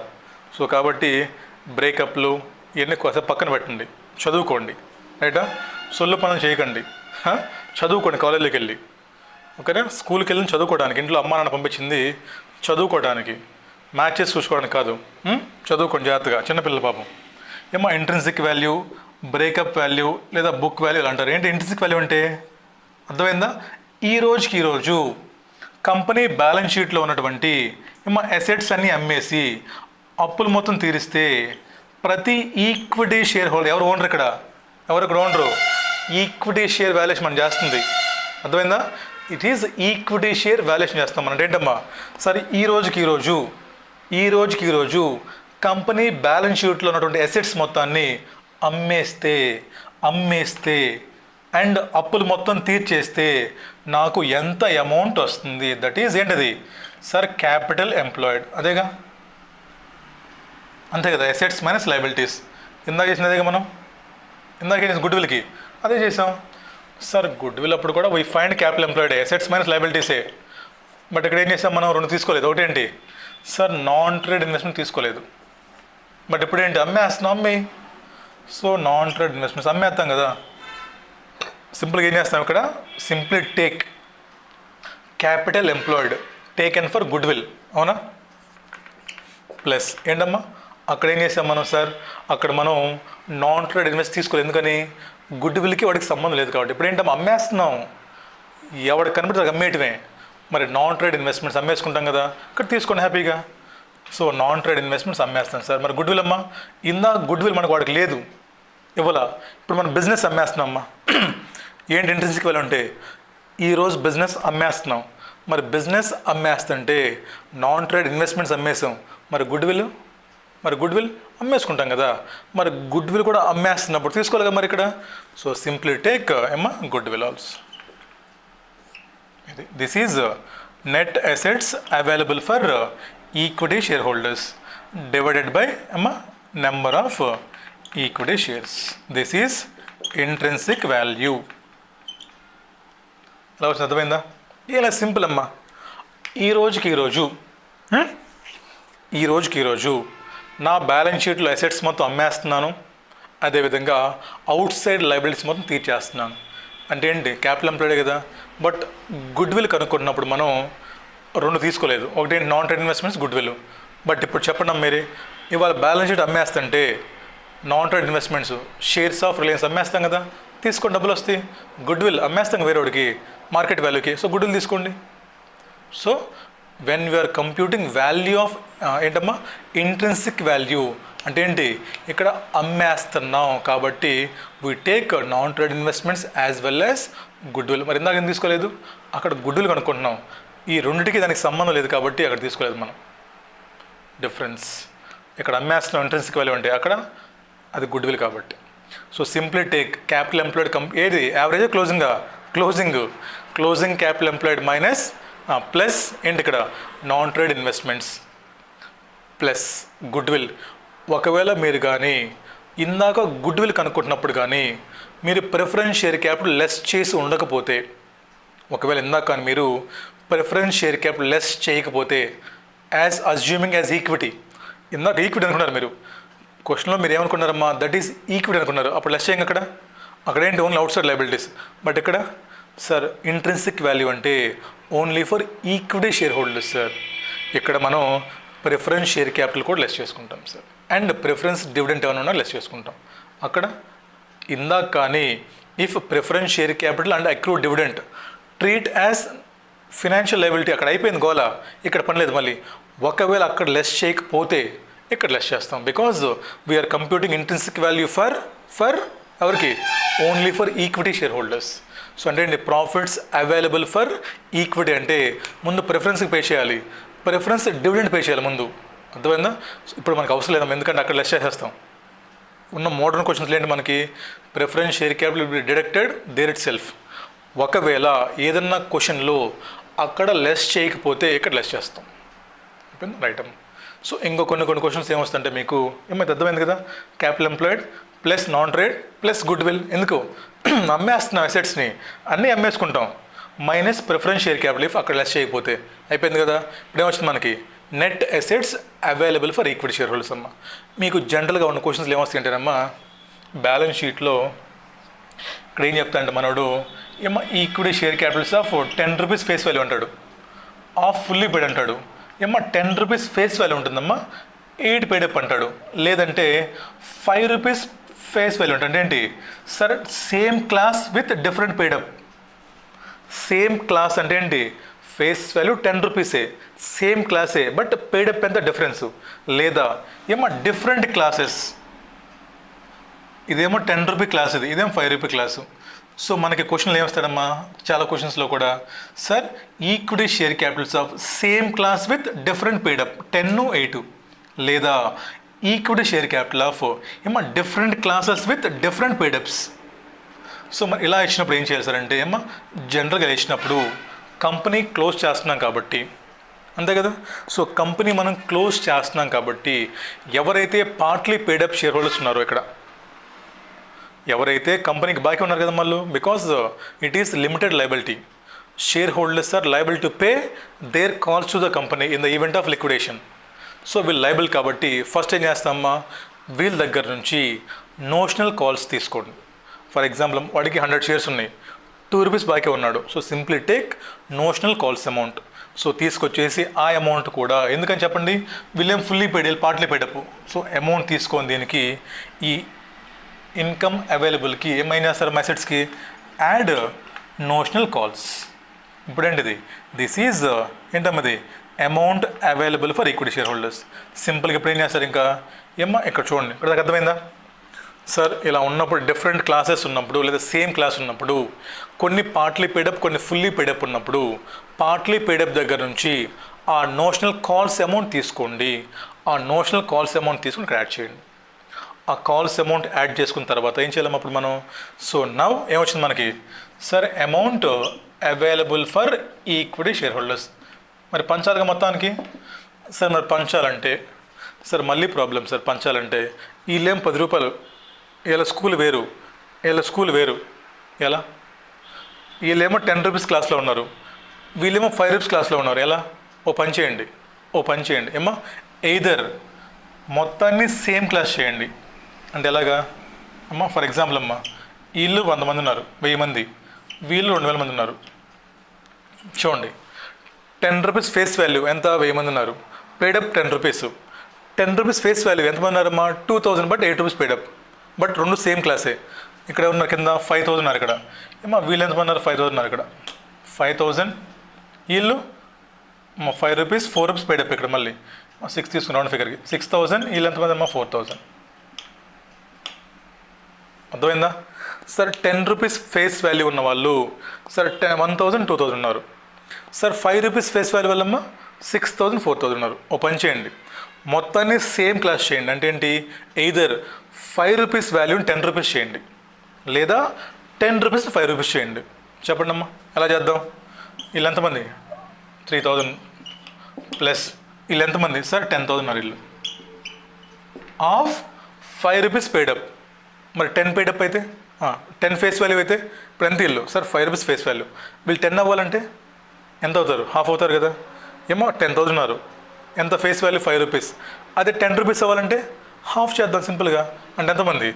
సో కాబట్టి బ్రేకప్లు ఇవన్నీ కొంచెం పక్కన పెట్టండి, చదువుకోండి. రైటా? సొల్లు పనులు చేయకండి, చదువుకోండి కాలేజీకి వెళ్ళి. ఓకేనా? స్కూల్కి వెళ్ళి చదువుకోవడానికి, ఇంట్లో అమ్మా నాన్న పంపించింది చదువుకోవడానికి, మ్యాచెస్ చూసుకోవడానికి కాదు. చదువుకోండి జాగ్రత్తగా, చిన్నపిల్లల పాపం. ఇంట్రిన్సిక్ వాల్యూ, బ్రేకప్ వాల్యూ, లేదా బుక్ వాల్యూ ఇలా అంటారు. ఏంటి ఇంట్రిన్సిక్ వాల్యూ అంటే? అర్థమైందా? ఈరోజు కంపెనీ బ్యాలెన్స్ షీట్లో ఉన్నటువంటి అసెట్స్ అన్నీ అమ్మేసి అప్పులు మొత్తం తీరిస్తే ప్రతి ఈక్విటీ షేర్ హోల్డర్, ఎవరు ఓనరు, ఈక్విటీ షేర్ వాల్యుయేషన్ మనం చేస్తుంది. అర్థమైందా? It is equity share valuation చేస్తాం మనం. ఏంటమ్మా, సరే ఈ రోజుకి కంపెనీ బ్యాలెన్స్ షీట్లో ఉన్నటువంటి అసెట్స్ మొత్తాన్ని అమ్మేస్తే అండ్ అప్పులు మొత్తం తీర్చేస్తే నాకు ఎంత అమౌంట్ వస్తుంది. దట్ ఈజ్ ఏంటది సార్, క్యాపిటల్ ఎంప్లాయిడ్. అంతే కదా. Assets minus liabilities. ఇందాక చేసినదేగా మనం, గుడ్ విల్కి అదే చేసాం సార్. గుడ్ విల్ అప్పుడు కూడా we find capital employed, assets minus లయబిలిటీసే. బట్ ఇక్కడ ఏం చేసాం మనం, 2 తీసుకోలేదు. ఒకటేంటి సార్, నాన్ ట్రేడ్ ఇన్వెస్ట్మెంట్ తీసుకోలేదు. బట్ ఇప్పుడు ఏంటి, అమ్మి సో నాన్ ట్రేడ్ ఇన్వెస్ట్మెంట్స్ అమ్మేస్తాం కదా. సింపుల్గా ఏం చేస్తాం ఇక్కడ, simply take capital employed taken for goodwill, అవునా? ప్లస్ ఏంటమ్మా అక్కడ ఏం చేసాం మనం సార్, అక్కడ మనం నాన్ ట్రేడ్ ఇన్వెస్ట్ తీసుకోలేదు, ఎందుకని గుడ్ విల్కి వాడికి సంబంధం లేదు కాబట్టి. ఇప్పుడు ఏంటమ్మా అమ్మేస్తున్నాం, ఎవడికి కనిపెడితే అమ్మేయటమే. మరి నాన్ ట్రేడ్ ఇన్వెస్ట్మెంట్స్ అమ్మేసుకుంటాం కదా, ఇక్కడ తీసుకోండి హ్యాపీగా. సో నాన్ ట్రేడ్ ఇన్వెస్ట్మెంట్స్ అమ్మేస్తాం సార్. మరి గుడ్ విల్ అమ్మా, ఇందా గుడ్ విల్ మనకు వాడికి లేదు, ఇవ్వాలా. ఇప్పుడు మనం బిజినెస్ అమ్మేస్తున్నాం అమ్మా. ఏంటి ఇంట్రెన్సిక్ వాల్యూ అంటే ఈరోజు బిజినెస్ అమ్మేస్తున్నాం. మరి బిజినెస్ అమ్మేస్తుంటే నాన్ ట్రేడ్ ఇన్వెస్ట్మెంట్స్ అమ్మేసాం, మరి గుడ్ విల్ అమ్మేసుకుంటాం కదా. మరి గుడ్ విల్ కూడా అమ్మేస్తున్నప్పుడు తీసుకోవాలి కదా మరి ఇక్కడ. సో సింప్లీ టేక్ ఏమ్మా goodwill also. This is net assets available for equity shareholders divided by ఏమ్మా number of equity shares. This is intrinsic value. ఎలా వచ్చింది, అర్థమైందా? ఇలా సింపుల్ అమ్మా. ఈ రోజుకి నా బ్యాలెన్స్ షీట్లో అసెట్స్ మొత్తం అమ్మేస్తున్నాను, అదేవిధంగా అవుట్ సైడ్ లయబిలిటీస్ మొత్తం తీర్చేస్తున్నాను. అంటే ఏంటి, క్యాపిటల్ ఎంప్లాయిడే కదా. బట్ గుడ్ విల్ కనుక్కున్నప్పుడు మనం రెండు తీసుకోలేదు, ఒకటి non trade investments, goodwill. But ఇప్పుడు చెప్పండి మీరే, ఇవాళ బ్యాలెన్స్ షీట్ అమ్మేస్తుంటే non trade investments shares of Reliance అమ్మేస్తాం కదా, తీసుకొని డబ్బులు వస్తాయి. గుడ్ విల్ అమ్మేస్తాం వేరేవాడికి మార్కెట్ వాల్యూకి, సో గుడ్ విల్ తీసుకోండి. So when we are computing value of ఏంటమ్మా ఇంట్రెన్సిక్ వాల్యూ అంటే ఏంటి, ఇక్కడ అమ్మేస్తున్నాం కాబట్టి we take non trade investments as well as goodwill. మరి ఇందాక ఎందుకు తీసుకోలేదు, అక్కడ గుడ్ విల్ కనుక్కుంటున్నాం, ఈ రెండింటికి దానికి సంబంధం లేదు కాబట్టి అక్కడ తీసుకోలేదు మనం. డిఫరెన్స్ ఇక్కడ అమ్మేస్తున్నాం ఇంట్రెన్సిక్ వాల్యూ అంటే, అక్కడ అది గుడ్ విల్ కాబట్టి. So simply take capital employed ఏది average closing capital employed minus plus ఏంటి ఇక్కడ non trade investments plus goodwill. ఒకవేళ మీరు కానీ ఇందాక గుడ్ విల్ కనుక్కుంటున్నప్పుడు కానీ మీరు ప్రిఫరెన్స్ షేర్ క్యాపిటల్ లెస్ చేసి ఉండకపోతే, ఒకవేళ ఇందాక కానీ మీరు ప్రిఫరెన్స్ షేర్ క్యాపిటల్ లెస్ చేయకపోతే, యాజ్ అజ్యూమింగ్ యాజ్ ఈక్విటీ, ఇందాక ఈక్విటీ అనుకున్నారు మీరు, క్వశ్చన్లో మీరు ఏమనుకున్నారమ్మా, దట్ ఈస్ ఈక్విటీ అనుకున్నారు, అప్పుడు లెస్ చేయండి. అక్కడ ఏంటి only out side liabilities. But ఇక్కడ సార్ ఇంట్రెన్సిక్ వాల్యూ అంటే only for equity share holders sir. ఇక్కడ మనం ప్రిఫరెన్స్ షేర్ క్యాపిటల్ కూడా లెస్ చేసుకుంటాం సార్, అండ్ ప్రిఫరెన్స్ డివిడెంట్ ఏమైనా ఉన్నా లెస్ చేసుకుంటాం. అక్కడ ఇందాక కానీ if preference share capital and accrued dividend treat as financial liability, అక్కడ అయిపోయింది గోలా, ఇక్కడ పని లేదు మళ్ళీ. ఒకవేళ అక్కడ లెస్ చేయకపోతే ఇక్కడ లెస్ చేస్తాం, because we are computing intrinsic value for ఎవరికి, only for equity shareholders. So అంటే అండి ప్రాఫిట్స్ అవైలబుల్ ఫర్ ఈక్విటీ అంటే ముందు ప్రిఫరెన్స్కి పే చేయాలి, ప్రిఫరెన్స్ డివిడెంట్ పే చేయాలి ముందు, అర్థమైందా? ఇప్పుడు మనకు అవసరం లేదమ్మా, ఎందుకంటే అక్కడ లెస్ చేసేస్తాం. ఉన్న మోడర్న్ క్వశ్చన్స్ ఏంటి మనకి, preference share capital will be deducted there itself. ఒకవేళ ఏదన్నా క్వశ్చన్లో అక్కడ లెస్ చేయకపోతే ఇక్కడ లెస్ చేస్తాం, అయిపోయింది రైట్ అమ్మ. సో ఇంకో కొన్ని క్వశ్చన్స్ ఏమొస్తుంటే మీకు ఏమైతే అర్థమైంది కదా, capital employed plus non trade plus goodwill. ఎందుకు అమ్మేస్తున్నాం అసెట్స్ని, అన్నీ అమ్మేసుకుంటాం, minus preference share capital if అక్కడ లెస్ చేయకపోతే, అయిపోయింది కదా. ఇప్పుడు ఏమొచ్చింది మనకి net assets available for equity shareholders అమ్మ. మీకు జనరల్గా ఉన్న క్వశ్చన్స్లో ఏమొస్తాయి అంటేనమ్మా, బ్యాలెన్స్ షీట్లో ఇక్కడ ఏం చెప్తా అంటే మనోడు ఏమో equity share capitals of 10 rupees face value అంటాడు, ఆఫ్ ఫుల్లీ పేడ్ అంటాడు. ఏమో 10 రూపీస్ ఫేస్ వాల్యూ ఉంటుందమ్మా, 8 పేడప్ అంటాడు. లేదంటే 5 రూపీస్ ఫేస్ వాల్యూ ఉంటుంది. ఏంటి sir, same class with different paid-up. Same class అంటే ఏంటి, ఫేస్ వాల్యూ 10 రూపీసే, సేమ్ క్లాసే, బట్ పేడప్ ఎంత డిఫరెన్స్. లేదా ఏమో డిఫరెంట్ క్లాసెస్, ఇదేమో 10 రూపీ క్లాస్, ఇదేమో 5 రూపీ క్లాసు. సో మనకి క్వశ్చన్లు ఏమొస్తాడమ్మా, చాలా క్వశ్చన్స్లో కూడా sir equity share capitals of same class with different paid up 10, 8, లేదా ఈక్విటీ షేర్ క్యాపిటల్ ఆఫ్ ఏమో different classes with different paid ups. So మరి ఇలా ఇచ్చినప్పుడు ఏం చేయాలి సార్ అంటే ఏమో జనరల్గా ఇచ్చినప్పుడు కంపెనీ క్లోజ్ చేస్తున్నాం కాబట్టి, అంతే కదా. సో కంపెనీ మనం క్లోజ్ చేస్తున్నాం కాబట్టి ఎవరైతే పార్ట్లీ పేడప్ షేర్ హోల్డర్స్ ఉన్నారో, ఇక్కడ ఎవరైతే కంపెనీకి బాకీ ఉన్నారు కదా మళ్ళీ, because it is limited liability, shareholders are liable to pay their calls to the company in the event of liquidation. So వీళ్ళు లయబుల్ కాబట్టి ఫస్ట్ ఏం చేస్తామమ్మా, వీళ్ళ దగ్గర నుంచి నోషనల్ కాల్స్ తీసుకోండి. ఫర్ ఎగ్జాంపుల్ వాడికి 100 షేర్స్ ఉన్నాయి, రూపీస్ బాకీ ఉన్నాడు. So simply take notional calls amount. So తీసుకొచ్చేసి ఆ అమౌంట్ కూడా ఎందుకని చెప్పండి, వీళ్ళేం fully paid, partly paid up. So amount తీసుకొని దీనికి ఈ ఇన్కమ్ అవైలబుల్కి ఏమైనా సార్ మెసేజ్కి యాడ్ నోషనల్ కాల్స్. ఇప్పుడేంటిది, దిస్ ఈజ్ ఏంటమ్మది amount available for equity shareholders. సింపుల్గా ఇప్పుడు ఏం చేస్తారు, ఇంకా ఏమ్మా ఇక్కడ చూడండి, ఇక్కడ దాకా అర్థమైందా సార్? ఇలా ఉన్నప్పుడు డిఫరెంట్ క్లాసెస్ ఉన్నప్పుడు లేదా సేమ్ క్లాస్ ఉన్నప్పుడు కొన్ని పార్ట్లీ పేడప్ కొన్ని ఫుల్లీ పేడప్ ఉన్నప్పుడు పార్ట్లీ పేడప్ దగ్గర నుంచి ఆ నోషనల్ కాల్స్ అమౌంట్ తీసుకోండి. ఆ నోషనల్ కాల్స్ అమౌంట్ తీసుకుని ఇక్కడ యాడ్ చేయండి. ఆ కాల్స్ అమౌంట్ యాడ్ చేసుకున్న తర్వాత ఏం చేయాలి అప్పుడు మనం? సో నవ్ ఏమొచ్చింది మనకి sir, amount available for equity share holders. మరి పంచాలిగా మొత్తానికి సార్, మరి పంచాలంటే సార్ మళ్ళీ ప్రాబ్లం సార్. పంచాలంటే వీళ్ళేం 10 రూపాయలు, వీళ్ళ స్కూల్ వేరు, వీళ్ళ స్కూల్ వేరు. ఎలా? వీళ్ళేమో 10 రూపీస్ క్లాస్లో ఉన్నారు, వీళ్ళేమో 5 రూపీస్ క్లాస్లో ఉన్నారు. ఎలా? ఓ పని చేయండి ఏమో ఎయిదర్ మొత్తాన్ని సేమ్ క్లాస్ చేయండి. అంటే ఎలాగా అమ్మా? ఫర్ ఎగ్జాంపుల్ అమ్మా, వీళ్ళు 100 మంది ఉన్నారు, 1000 మంది, వీళ్ళు 2000 మంది ఉన్నారు. చూడండి, 10 రూపీస్ ఫేస్ వాల్యూ ఎంత? 1000 మంది ఉన్నారు. Paid-up 10 rupees. 10 rupees face value ఎంతమంది ఉన్నారమ్మా? 2000, బట్ 8 రూపీస్ పేడప్. బట్ రెండు సేమ్ క్లాసే. ఇక్కడ ఉన్నారు కింద 5000 ఉన్నారు. ఇక్కడ ఏమో వీళ్ళు ఎంతమంది ఉన్నారు? 5000 ఉన్నారు. ఇక్కడ 5000, వీళ్ళు 5 రూపీస్ 4 రూపీస్ పేడప్. ఇక్కడ మళ్ళీ 6 తీసుకుని రౌండ్ ఫిగర్కి 6000, వీళ్ళు ఎంతమంది అమ్మా? 4000. అర్థమైందా సార్? 10 రూపీస్ ఫేస్ వాల్యూ ఉన్న వాళ్ళు సార్ 1000, 2000 ఉన్నారు. Sir 5 rupees face value Vallamma 6000, 4000 ఉన్నారు. ఓ పని చేయండి, మొత్తాన్ని సేమ్ క్లాస్ చేయండి. అంటే ఏంటి, ఎయిదర్ 5 రూపీస్ వాల్యూని 10 రూపీస్ చేయండి, లేదా 10 రూపీస్ 5 రూపీస్ చేయండి. చెప్పండి అమ్మా, ఎలా చేద్దాం? వీళ్ళు ఎంతమంది? 3000 ప్లస్ వీళ్ళు ఎంతమంది సార్? 10,000 ఉన్నారు. వీళ్ళు ఆఫ్ 5 రూపీస్ పేడప్. మరి 10 పేడప్ అయితే 10 ఫేస్ వాల్యూ అయితే ఇప్పుడు ఎంత ఇల్లు సార్? 5 rupees face value. వీళ్ళు 10 అవ్వాలంటే ఎంత అవుతారు? హాఫ్ అవుతారు కదా. ఏమో 10,000 ఉన్నారు, ఎంత ఫేస్ వాల్యూ? 5 రూపీస్. అదే 10 రూపీస్ అవ్వాలంటే హాఫ్ చేద్దాం సింపుల్గా. అంటే ఎంతమంది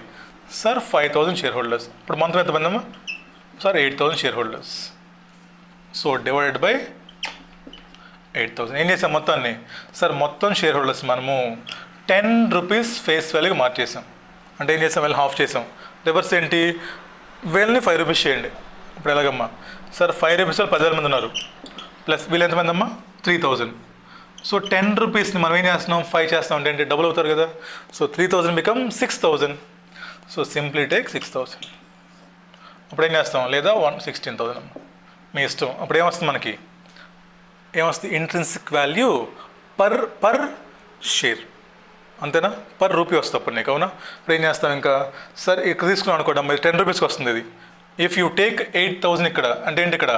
సార్? 5000 share holders. ఇప్పుడు మొత్తం ఎంతమంది అమ్మా sir? 8000 share holders. So divided by 8000. ఏం చేసాం మొత్తాన్ని సార్? మొత్తం షేర్ హోల్డర్స్ మనము 10 రూపీస్ ఫేస్ వాల్యూకి మార్చేసాం. అంటే ఏం చేసాం? వీళ్ళు హాఫ్ చేసాం. రివర్స్ ఏంటి, వీళ్ళని 5 రూపీస్ చేయండి. ఇప్పుడు ఎలాగమ్మా సార్? 5 రూపీస్ వాళ్ళు 10,000 మంది ఉన్నారు, ప్లస్ వీళ్ళు ఎంతమంది అమ్మా? 3000. సో 10 రూపీస్ని మనం ఏం చేస్తున్నాం? 5 చేస్తాం అంటే ఏంటి? డబుల్ అవుతారు కదా. So 3000 become 6000. So simply take 6000. అప్పుడు ఏం చేస్తాం? లేదా 16,000 అమ్మా, మీ ఇష్టం. అప్పుడు ఏమొస్తుంది మనకి? ఏమొస్తుంది? ఇంట్రిన్సిక్ వాల్యూ పర్ షేర్, అంతేనా? పర్ రూపీ వస్తుంది అప్పుడు నీకు. అవునా? ఇప్పుడు ఏం చేస్తాం ఇంకా సార్? ఇక్కడ తీసుకున్నాం అనుకోండి అమ్మ, 10 రూపీస్కి వస్తుంది ఇది. ఇఫ్ యూ టేక్ 8000 ఇక్కడ అంటే ఏంటి ఇక్కడ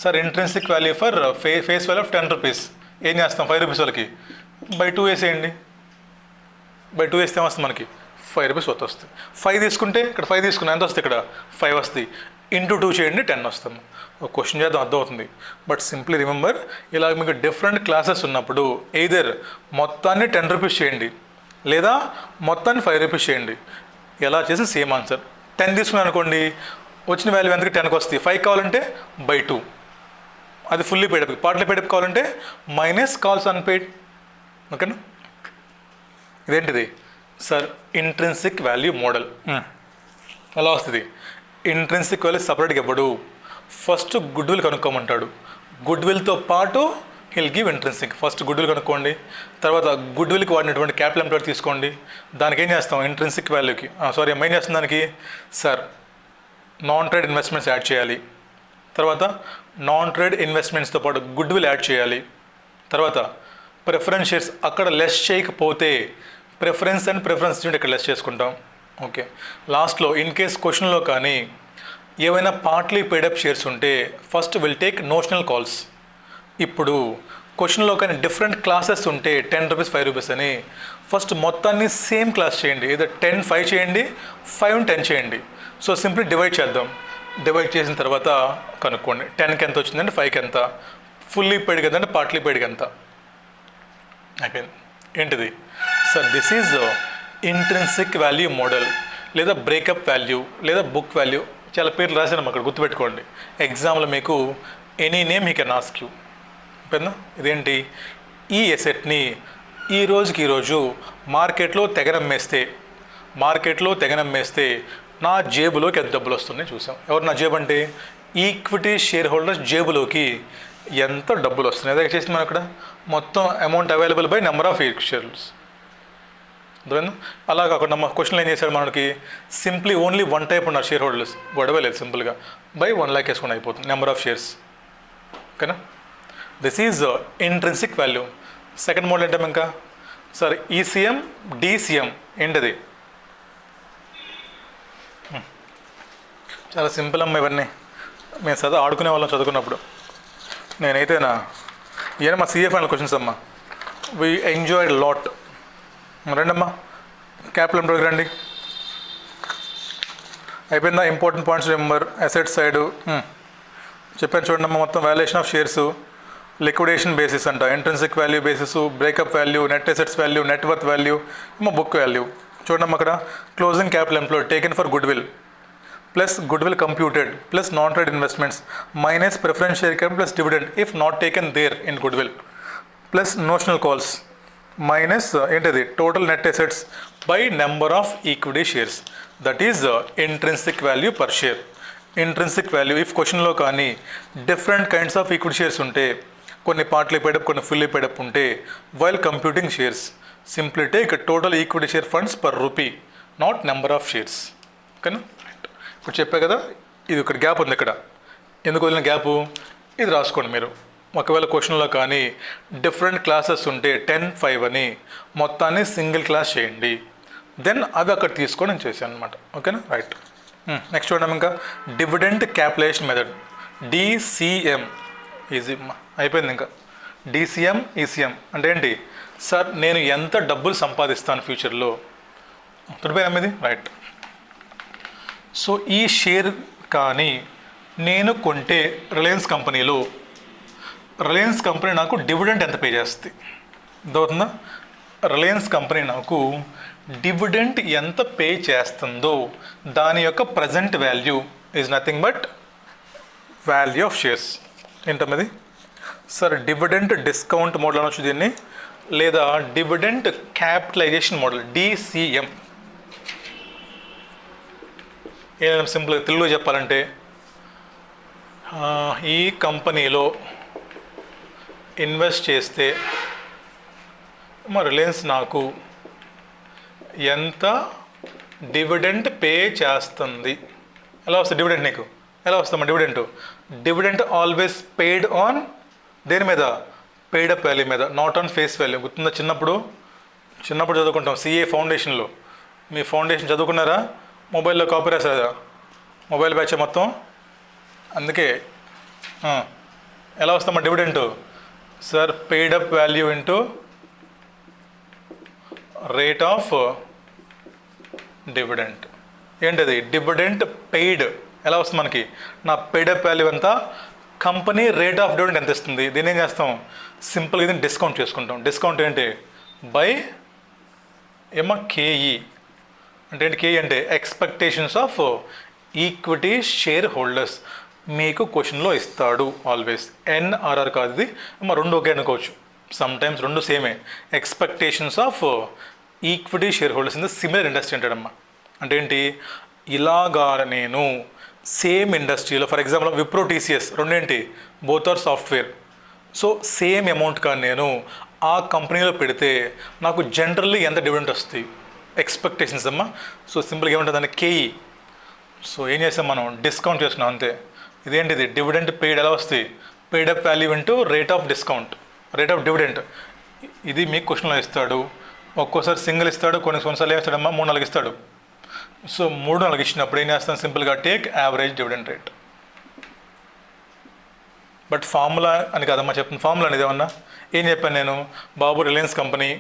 sir? Intrinsic value for face value of 10 rupees. ఏం చేస్తాం? 5 రూపీస్ వాళ్ళకి బై 2 వేసేయండి. బై 2 వేస్తే ఏమొస్తుంది మనకి? 5 రూపీస్ వస్తుంది. 5 తీసుకుంటే ఇక్కడ 5 తీసుకున్నా ఎంత వస్తుంది? ఇక్కడ 5 వస్తుంది. ఇంటూ 2 చేయండి, 10 వస్తాము. ఒక క్వశ్చన్ చేద్దాం, అర్థమవుతుంది. బట్ సింప్లీ రిమెంబర్, ఇలా మీకు డిఫరెంట్ క్లాసెస్ ఉన్నప్పుడు ఎయిదర్ మొత్తాన్ని 10 రూపీస్ చేయండి, లేదా మొత్తాన్ని 5 రూపీస్ చేయండి. ఎలా చేసి సేమ్ ఆన్సర్. 10 తీసుకున్నాను అనుకోండి, వచ్చిన వాల్యూ ఎంతకి? 10కి వస్తుంది. 5 కావాలంటే బై 2, అది ఫుల్లీ పేడప్. పార్ట్లీ పేడప్ కావాలంటే మైనస్ కాల్స్ అన్పెయిడ్. ఓకేనా? ఇదేంటిది సార్? Intrinsic value model. ఎలా వస్తుంది? ఇంట్రిన్సిక్ వాల్యూ సపరేట్గా ఇవ్వడు. ఫస్ట్ గుడ్ విల్ కనుక్కోమంటాడు. గుడ్ విల్తో పాటు he'll give intrinsic. First goodwill కనుక్కోండి, తర్వాత గుడ్ విల్కి వాడినటువంటి క్యాపిటల్ ఎంప్లాయ్ తీసుకోండి. దానికి ఏం చేస్తాం? ఇంట్రిన్సిక్ వాల్యూకి సారీ ఏం చేస్తాం దానికి sir? Non trade investments add చేయాలి. తర్వాత నాన్ ట్రేడ్ ఇన్వెస్ట్మెంట్స్తో పాటు గుడ్ విల్ యాడ్ చేయాలి. తర్వాత ప్రిఫరెన్స్ షేర్స్ అక్కడ లెస్ చేయకపోతే ప్రిఫరెన్స్ అండ్ ప్రిఫరెన్స్ ఇక్కడ లెస్ చేసుకుంటాం. ఓకే, లాస్ట్లో ఇన్ కేస్ క్వశ్చన్లో కానీ ఏవైనా పార్ట్లీ పేడప్ షేర్స్ ఉంటే first will take notional calls. ఇప్పుడు క్వశ్చన్లో కానీ డిఫరెంట్ క్లాసెస్ ఉంటే 10 రూపీస్ 5 రూపీస్ అని ఫస్ట్ మొత్తాన్ని సేమ్ క్లాస్ చేయండి. ఏదో 10 5 చేయండి, 5 10 చేయండి. సో సింప్లీ డివైడ్ చేద్దాం. డివైడ్ చేసిన తర్వాత కనుక్కోండి 10కి ఎంత వచ్చిందంటే 5కి ఎంత, ఫుల్లీ పెయిడ్ కదంటే పార్ట్లీ పెయిడ్కి ఎంత అయిపోయింది. ఏంటిది sir? This is intrinsic value model, లేదా బ్రేకప్ వాల్యూ, లేదా బుక్ వాల్యూ. చాలా పేర్లు రాశాను అక్కడ, గుర్తుపెట్టుకోండి. ఎగ్జామ్లో మీకు any name he can ask you. ఓకేనా? ఇదేంటి, ఈ ఎసెట్ని ఈరోజు మార్కెట్లో తెగనమ్మేస్తే నా జేబులోకి ఎంత డబ్బులు వస్తున్నాయి చూసాం. ఎవరు నా జేబు అంటే ఈక్విటీ షేర్ హోల్డర్స్ జేబులోకి ఎంత డబ్బులు వస్తున్నాయి. అదే చేసింది మనం అక్కడ మొత్తం amount available by number of shares. అర్థమైందా? అలా కాకుండా మా క్వశ్చన్లో ఏం చేశాడు మనకి, సింప్లీ ఓన్లీ వన్ టైప్ ఉన్నారు షేర్ హోల్డర్స్, గొడవ లేదు, సింపుల్గా బై 1 lakh వేసుకుని అయిపోతుంది నెంబర్ ఆఫ్ షేర్స్. ఓకేనా? This is intrinsic value. Second model ఏంటంటే ఇంకా సార్ ఈసీఎం డిసిఎం ఏంటది? చాలా సింపుల్ అమ్మ, ఇవన్నీ మేము ఆడుకునే వాళ్ళం చదువుకున్నప్పుడు. నేనైతేనా ఇవన్నీ మా సిఏ ఫైనల్ క్వశ్చన్స్ అమ్మా. We enjoyed lot. రండమ్మా క్యాపిటల్ ఎంప్లాయ్ రండి. అయిపోయిందా? Important points remember. Asset side చెప్పాను చూడండి అమ్మా. మొత్తం valuation of shares, liquidation basis అంట, intrinsic value basis, breakup value, net assets value, net worth value, ఏమో బుక్ వాల్యూ. చూడమ్మా అక్కడ closing capital employ taken for goodwill plus goodwill computed plus non trade investments minus preference share capital plus dividend if not taken there in goodwill plus notional calls minus ఏంటిది total net assets by number of equity shares, that is intrinsic value per share. Intrinsic value if క్వశ్చన్లో కానీ different kinds of equity shares ఉంటే, కొన్ని partly paid up కొన్ని fully paid up ఉంటే, while computing shares simply take total equity share funds per rupee, not number of shares. ఓకేనా? ఇప్పుడు చెప్పే కదా, ఇది ఇక్కడ గ్యాప్ ఉంది. ఇక్కడ ఎందుకు వదిలిన గ్యాపు ఇది రాసుకోండి మీరు. ఒకవేళ క్వశ్చన్లో కానీ డిఫరెంట్ క్లాసెస్ ఉంటే 10, 5 అని మొత్తాన్ని సింగిల్ క్లాస్ చేయండి, దెన్ అవి అక్కడ తీసుకొని నేను చేశాను అనమాట. ఓకేనా? రైట్. నెక్స్ట్ చూడండి ఇంకా dividend capitalization method DCM. Easy అయిపోయింది. ఇంకా డిసిఎం ఈసీఎం అంటే ఏంటి సార్, నేను ఎంత డబ్బులు సంపాదిస్తాను ఫ్యూచర్లో. తుడిపోయినా ఇది రైట్. సో ఈ షేర్ కానీ నేను కొంటే రిలయన్స్ కంపెనీలో, రిలయన్స్ కంపెనీ నాకు డివిడెంట్ ఎంత పే చేస్తుంది అర్థమవుతుందా? రిలయన్స్ కంపెనీ నాకు డివిడెంట్ ఎంత పే చేస్తుందో దాని యొక్క present value is nothing but value of shares. ఏంటన్నది సార్ డివిడెంట్ డిస్కౌంట్ మోడల్ అనొచ్చు దీన్ని, లేదా డివిడెంట్ క్యాపిటలైజేషన్ మోడల్ డిసిఎం. ఏదైనా సింపుల్గా తెలుగులో చెప్పాలంటే, ఈ కంపెనీలో ఇన్వెస్ట్ చేస్తే మా రిలయన్స్ నాకు ఎంత డివిడెంట్ పే చేస్తుంది. ఎలా వస్తుంది డివిడెంట్ నీకు? ఎలా వస్తామా డివిడెంట్ ఆల్వేస్ పెయిడ్ ఆన్ దేని మీద? పెయిడ్ అప్ వాల్యూ మీద, నాట్ ఆన్ ఫేస్ వాల్యూ. గుర్తుందా? చిన్నప్పుడు చదువుకుంటాం సిఏ ఫౌండేషన్లో. మీ ఫౌండేషన్ చదువుకున్నారా? మొబైల్లో కాపీ రాసారా? మొబైల్ బ్యాచ్ మొత్తం. అందుకే ఎలా వస్తామా dividend sir, paid up value into rate of dividend. ఏంటది? Dividend paid. ఎలా వస్తుంది మనకి? నా పెయిడ్ అప్ వాల్యూ ఎంత, కంపెనీ రేట్ ఆఫ్ డివిడెంట్ ఎంత ఇస్తుంది. దీన్ని ఏం చేస్తాం? సింపుల్గా దీన్ని డిస్కౌంట్ చేసుకుంటాం. డిస్కౌంట్ ఏంటి? By K E. అంటే ఏంటి కేఈ అంటే? Expectations of equity share holders. మీకు క్వశ్చన్లో ఇస్తాడు ఆల్వేస్. ఎన్ఆర్ఆర్ కాదు ఇది, రెండు ఒకే అనుకోవచ్చు. సమ్ టైమ్స్ రెండు సేమే. Expectations of equity shareholders in the similar industry అంటాడమ్మా. అంటే ఏంటి? ఇలాగా నేను సేమ్ ఇండస్ట్రీలో, ఫర్ ఎగ్జాంపుల్ విప్రో టీసీఎస్ రెండేంటి, both are software. So same amount కానీ నేను ఆ కంపెనీలో పెడితే నాకు జనరల్లీ ఎంత డివిడెంట్ వస్తుంది, ఎక్స్పెక్టేషన్స్ అమ్మా. సో సింపుల్గా ఏముంటుంది దాన్ని కేఈ. సో ఏం చేస్తాం మనం? డిస్కౌంట్ చేసుకున్నాం అంతే. ఇదేంటిది? Dividend paid. ఎలా వస్తుంది? Paid up value into rate of discount, rate of dividend. ఇది మీకు క్వశ్చన్లో ఇస్తాడు. ఒక్కోసారి సింగిల్ ఇస్తాడు, కొన్నిసార్లు ఏమిస్తాడమ్మా 3, 4 ఇస్తాడు. సో 3, 4 ఇచ్చినప్పుడు ఏం చేస్తాను? సింపుల్గా take average dividend rate. But formula అని కదమ్మా చెప్తుంది. ఫార్ములా అనేది ఏమన్నా ఏం చెప్పాను నేను? బాబు రిలయన్స్ కంపెనీ,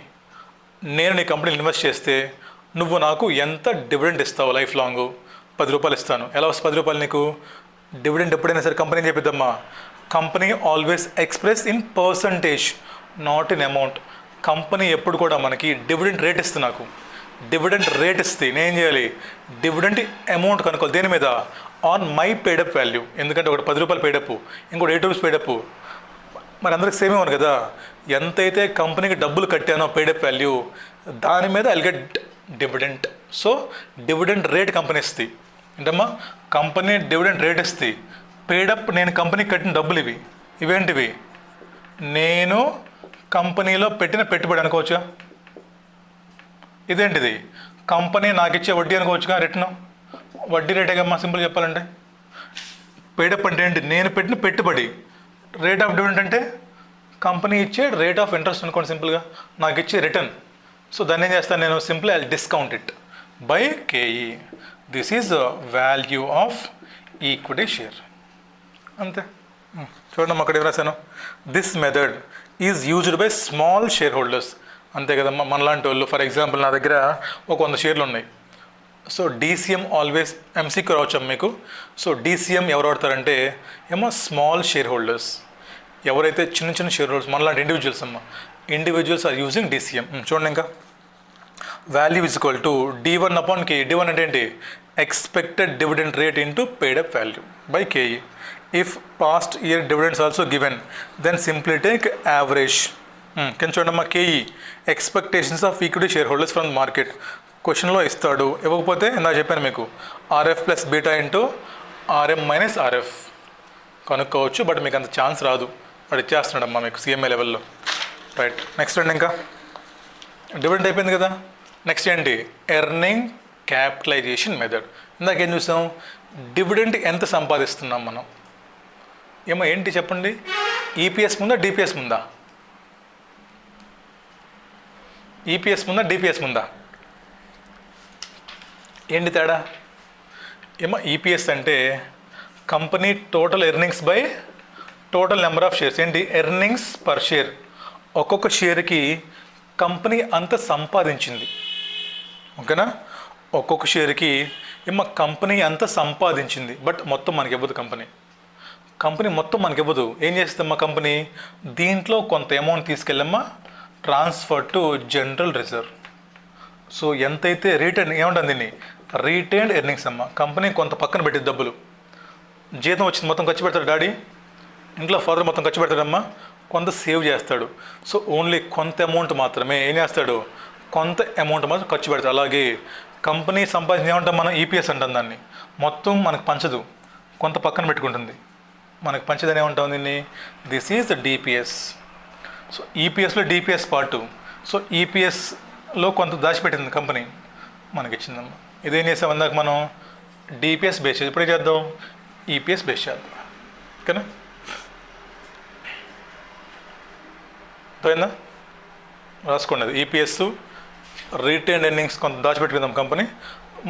నేను నీ కంపెనీలో ఇన్వెస్ట్ చేస్తే నువ్వు నాకు ఎంత డివిడెంట్ ఇస్తావు? లైఫ్ లాంగ్ 10 రూపాయలు ఇస్తాను. ఎలా వస్తుంది 10 రూపాయలు నీకు? డివిడెంట్ ఎప్పుడైనా సరే కంపెనీ చెప్పిద్దమ్మా, company always express in percentage, not in amount. Company ఎప్పుడు కూడా మనకి డివిడెంట్ రేట్ ఇస్తుంది. నాకు డివిడెంట్ రేట్ ఇస్తే నేనేం చేయాలి? డివిడెంట్ అమౌంట్ కనుక్కోవాలి. దేని మీద? On my paid-up value. ఎందుకంటే ఒకటి 10 రూపాయలు పేడప్, ఇంకోటి 8 రూపీస్ పేడప్, మరి అందరికి సేమ్ ఇవ్వను కదా. ఎంతైతే కంపెనీకి డబ్బులు కట్టానో పేడప్ వాల్యూ, దాని మీద I'll get dividend. So dividend rate company ఇస్తుంది. ఏంటమ్మా, కంపెనీ డివిడెంట్ రేట్ ఇస్తుంది. పేడప్ నేను కంపెనీకి కట్టిన డబ్బులు ఇవి. ఇవేంటివి, నేను కంపెనీలో పెట్టిన పెట్టుబడి అనుకోవచ్చా. ఇదేంటిది, కంపెనీ నాకు ఇచ్చే వడ్డీ అనుకోవచ్చుగా. రిటర్న్ వడ్డీ రేటేగమ్మా సింపుల్ చెప్పాలంటే. పేడప్ అంటే ఏంటి, నేను పెట్టిన పెట్టుబడి. రేట్ ఆఫ్ డివిడెంట్ అంటే కంపెనీ ఇచ్చే రేట్ ఆఫ్ ఇంట్రెస్ట్ అనుకోండి సింపుల్గా, నాకు ఇచ్చే రిటర్న్. సో దాన్ని ఏం చేస్తాను నేను, simple I discount it by K E. This is value of equity share. అంతే. చూడండి అక్కడ ఏం రాశాను, this method is used by small share holders. అంతే కదమ్మా, మనలాంటి వాళ్ళు. ఫర్ ఎగ్జాంపుల్ నా దగ్గర ఒక 100 షేర్లు ఉన్నాయి. సో డీసీఎం ఆల్వేస్ ఎంసీక్యూ రావచ్చాం మీకు. సో డీసీఎం ఎవరు వాడతారంటే ఏమో స్మాల్ షేర్ హోల్డర్స్. ఎవరైతే చిన్న చిన్న షేర్ హోల్డర్స్ మనలాంటి ఇండివిజువల్స్ అమ్మ, ఇండివిజువల్స్ ఆర్ యూజింగ్ డీసీఎం. చూడండి ఇంకా, value is equal to D1 upon KE. D1 అంటే ఏంటి, expected dividend rate into paid up value by KE. If past year dividends also given then simply take average. కింద చూడమ్మా, KE expectations of equity shareholders from market. క్వశ్చన్లో ఇస్తాడు, ఇవ్వకపోతే ఇందాక చెప్పాను మీకు, RF plus beta into RM minus RF కనుక్కోవచ్చు. But మీకు అంత ఛాన్స్ రాదు, వాడు ఇచ్చేస్తున్నాడమ్మా మీకు సిఎంఏ లెవెల్లో. రైట్, నెక్స్ట్ అండి, ఇంకా డివిడెంట్ అయిపోయింది కదా. నెక్స్ట్ ఏంటి, ఎర్నింగ్ క్యాపిటలైజేషన్ మెథడ్. ఇందాక ఏం చూసాం, డివిడెంట్ ఎంత సంపాదిస్తున్నాం మనం. ఏమో ఏంటి చెప్పండి, ఈపీఎస్ ముందా డిపిఎస్ ముందా, ఈపీఎస్ ముందా డిపిఎస్ ముందా, ఏంటి తేడా. ఏమో ఈపీఎస్ అంటే company total earnings by total number of shares. ఏంటి, ఎర్నింగ్స్ పర్ షేర్. ఒక్కొక్క షేర్కి కంపెనీ అంత సంపాదించింది. ఓకేనా, ఒక్కొక్క షేర్కి ఏమో కంపెనీ అంత సంపాదించింది. బట్ మొత్తం మనకి ఇవ్వదు కంపెనీ మొత్తం మనకి ఇవ్వదు. ఏం చేస్తుందమ్మా కంపెనీ, దీంట్లో కొంత అమౌంట్ తీసుకెళ్ళమ్మా transfer to general reserve. So ఎంతైతే రిటర్న్ ఏముంటుంది దీన్ని, రీటైన్డ్ ఎర్నింగ్స్ అమ్మ. కంపెనీ కొంత పక్కన పెట్టింది డబ్బులు. జీతం వచ్చింది మొత్తం ఖర్చు పెడతాడు డాడీ, ఇంట్లో ఫాదర్ మొత్తం ఖర్చు పెడతాడమ్మా, కొంత సేవ్ చేస్తాడు. సో ఓన్లీ కొంత అమౌంట్ మాత్రమే ఏం చేస్తాడు, కొంత అమౌంట్ మాత్రం ఖర్చు పెడతాడు. అలాగే కంపెనీ సంపాదించి ఏమంటాం మనం, ఈపీఎస్ అంటాం దాన్ని. మొత్తం మనకు పంచదు, కొంత పక్కన పెట్టుకుంటుంది. మనకు పంచదని ఏమంటాం దీన్ని, దిస్ ఈజ్ డిపిఎస్. సో ఈపీఎస్లో డిపిఎస్ పార్టు. సో ఈపీఎస్లో కొంత దాచిపెట్టింది కంపెనీ, మనకి ఇచ్చిందమ్మా. ఇదేం చేసాం అందాక మనం, డిపిఎస్ బేస్ చేసి ఇప్పుడే చేద్దాం, ఈపీఎస్ బేస్ చేద్దాం. ఓకేనా, పోయిందా, రాసుకోండి. అది ఈపీఎస్ రీటైన్డ్ ఎర్నింగ్స్ కొంత దాచిపెట్టుకుందాం కంపెనీ,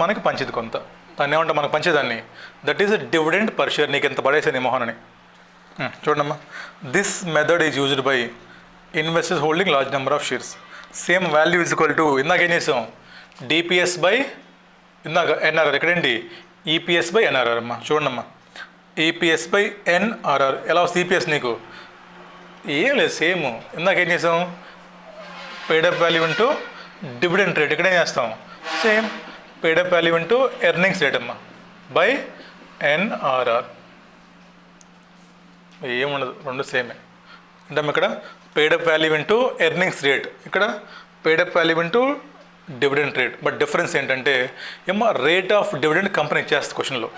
మనకి పంచేది కొంత. దాన్ని ఏమంటాం, మనకు పంచేదాన్ని, that is dividend per share. నీకు ఎంత పడేసాను ఈ మొహనని. చూడమ్మా, this method is used by investors holding large number of shares. Same value is equal to, ఇందాక ఏం చేసాం, డిపిఎస్ బై ఇందాక ఎన్ఆర్ఆర్. ఎక్కడేంటి, ఈపీఎస్ బై ఎన్ఆర్ఆర్ అమ్మా. చూడమ్మా, ఈపీఎస్ బై ఎన్ఆర్ఆర్ ఎలా వస్తుంది ఈపీఎస్ నీకు, ఏం లేదు సేమ్. ఇందాక ఏం చేసాం, paid up value into dividend rate. ఇక్కడేం చేస్తాం, same paid up value into earnings rate అమ్మా బై ఎన్ఆర్ఆర్. ఏముండదు, రెండు సేమే. అంటే ఇక్కడ paid up value into earnings rate, ఇక్కడ paid up value into dividend rate. But difference ఏంటంటే ఏమో రేట్ ఆఫ్ డివిడెంట్ కంపెనీ ఇచ్చేస్తుంది క్వశ్చన్లో.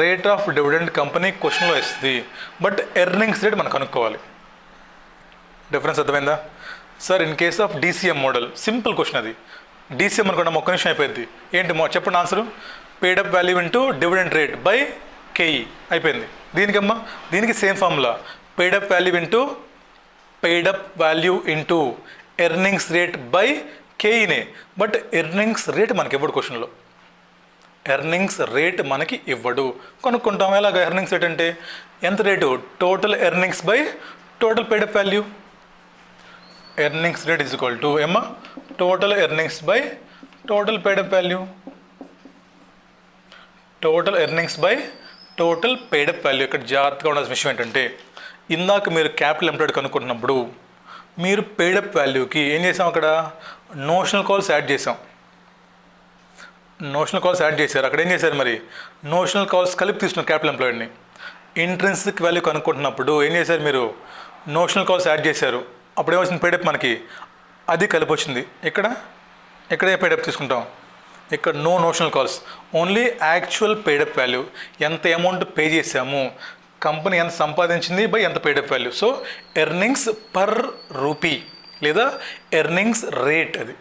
రేట్ ఆఫ్ డివిడెంట్ కంపెనీ క్వశ్చన్లో ఇస్తుంది, బట్ ఎర్నింగ్స్ రేట్ మనం కనుక్కోవాలి. డిఫరెన్స్ అర్థమైందా sir? In case of DCM model, simple question అది. డీసీఎం అనుకోండి, ఒక్క నిమిషం అయిపోయింది. ఏంటి చెప్పండి answer, paid up value into dividend rate by KE అయిపోయింది. దీనికమ్మా, దీనికి same formula, paid up value into earnings rate by కేఈనే. బట్ ఎర్నింగ్స్ రేట్ మనకి ఇవ్వడు క్వశ్చన్లో, ఎర్నింగ్స్ రేట్ మనకి ఇవ్వడు. కనుక్కుంటాం ఎలాగ, ఎర్నింగ్స్ రేట్ అంటే ఎంత rate, total earnings by total paid up value. Earnings rate is equal to ఏమా total earnings by total paid up value. Total earnings by total paid up value. ఇక్కడ జాగ్రత్తగా ఉండాల్సిన విషయం ఏంటంటే, ఇందాక మీరు క్యాపిటల్ ఎంప్లాయిడ్ కనుక్కుంటున్నప్పుడు మీరు పేడప్ వాల్యూకి ఏం చేసాం, అక్కడ నోషనల్ కాల్స్ యాడ్ చేసాం. నోషనల్ కాల్స్ యాడ్ చేశారు. అక్కడ ఏం చేశారు మరి, నోషనల్ కాల్స్ కలిపి తీసుకున్నారు క్యాపిటల్ ఎంప్లాయిడ్ని. ఇంట్రెన్సిక్ వాల్యూ కనుక్కుంటున్నప్పుడు ఏం చేశారు మీరు, నోషనల్ కాల్స్ యాడ్ చేశారు. అప్పుడు ఏమొచ్చింది పేడప్ మనకి, అది కలిపి వచ్చింది. ఇక్కడే పేడప్ తీసుకుంటాం. ఇక్కడ no notional calls, only actual paid up value, ఎంత అమౌంట్ పే చేసాము, కంపెనీ ఎంత సంపాదించింది బై ఎంత paid up value. So earnings per rupee లేదా ఎర్నింగ్స్ రేట్ అది.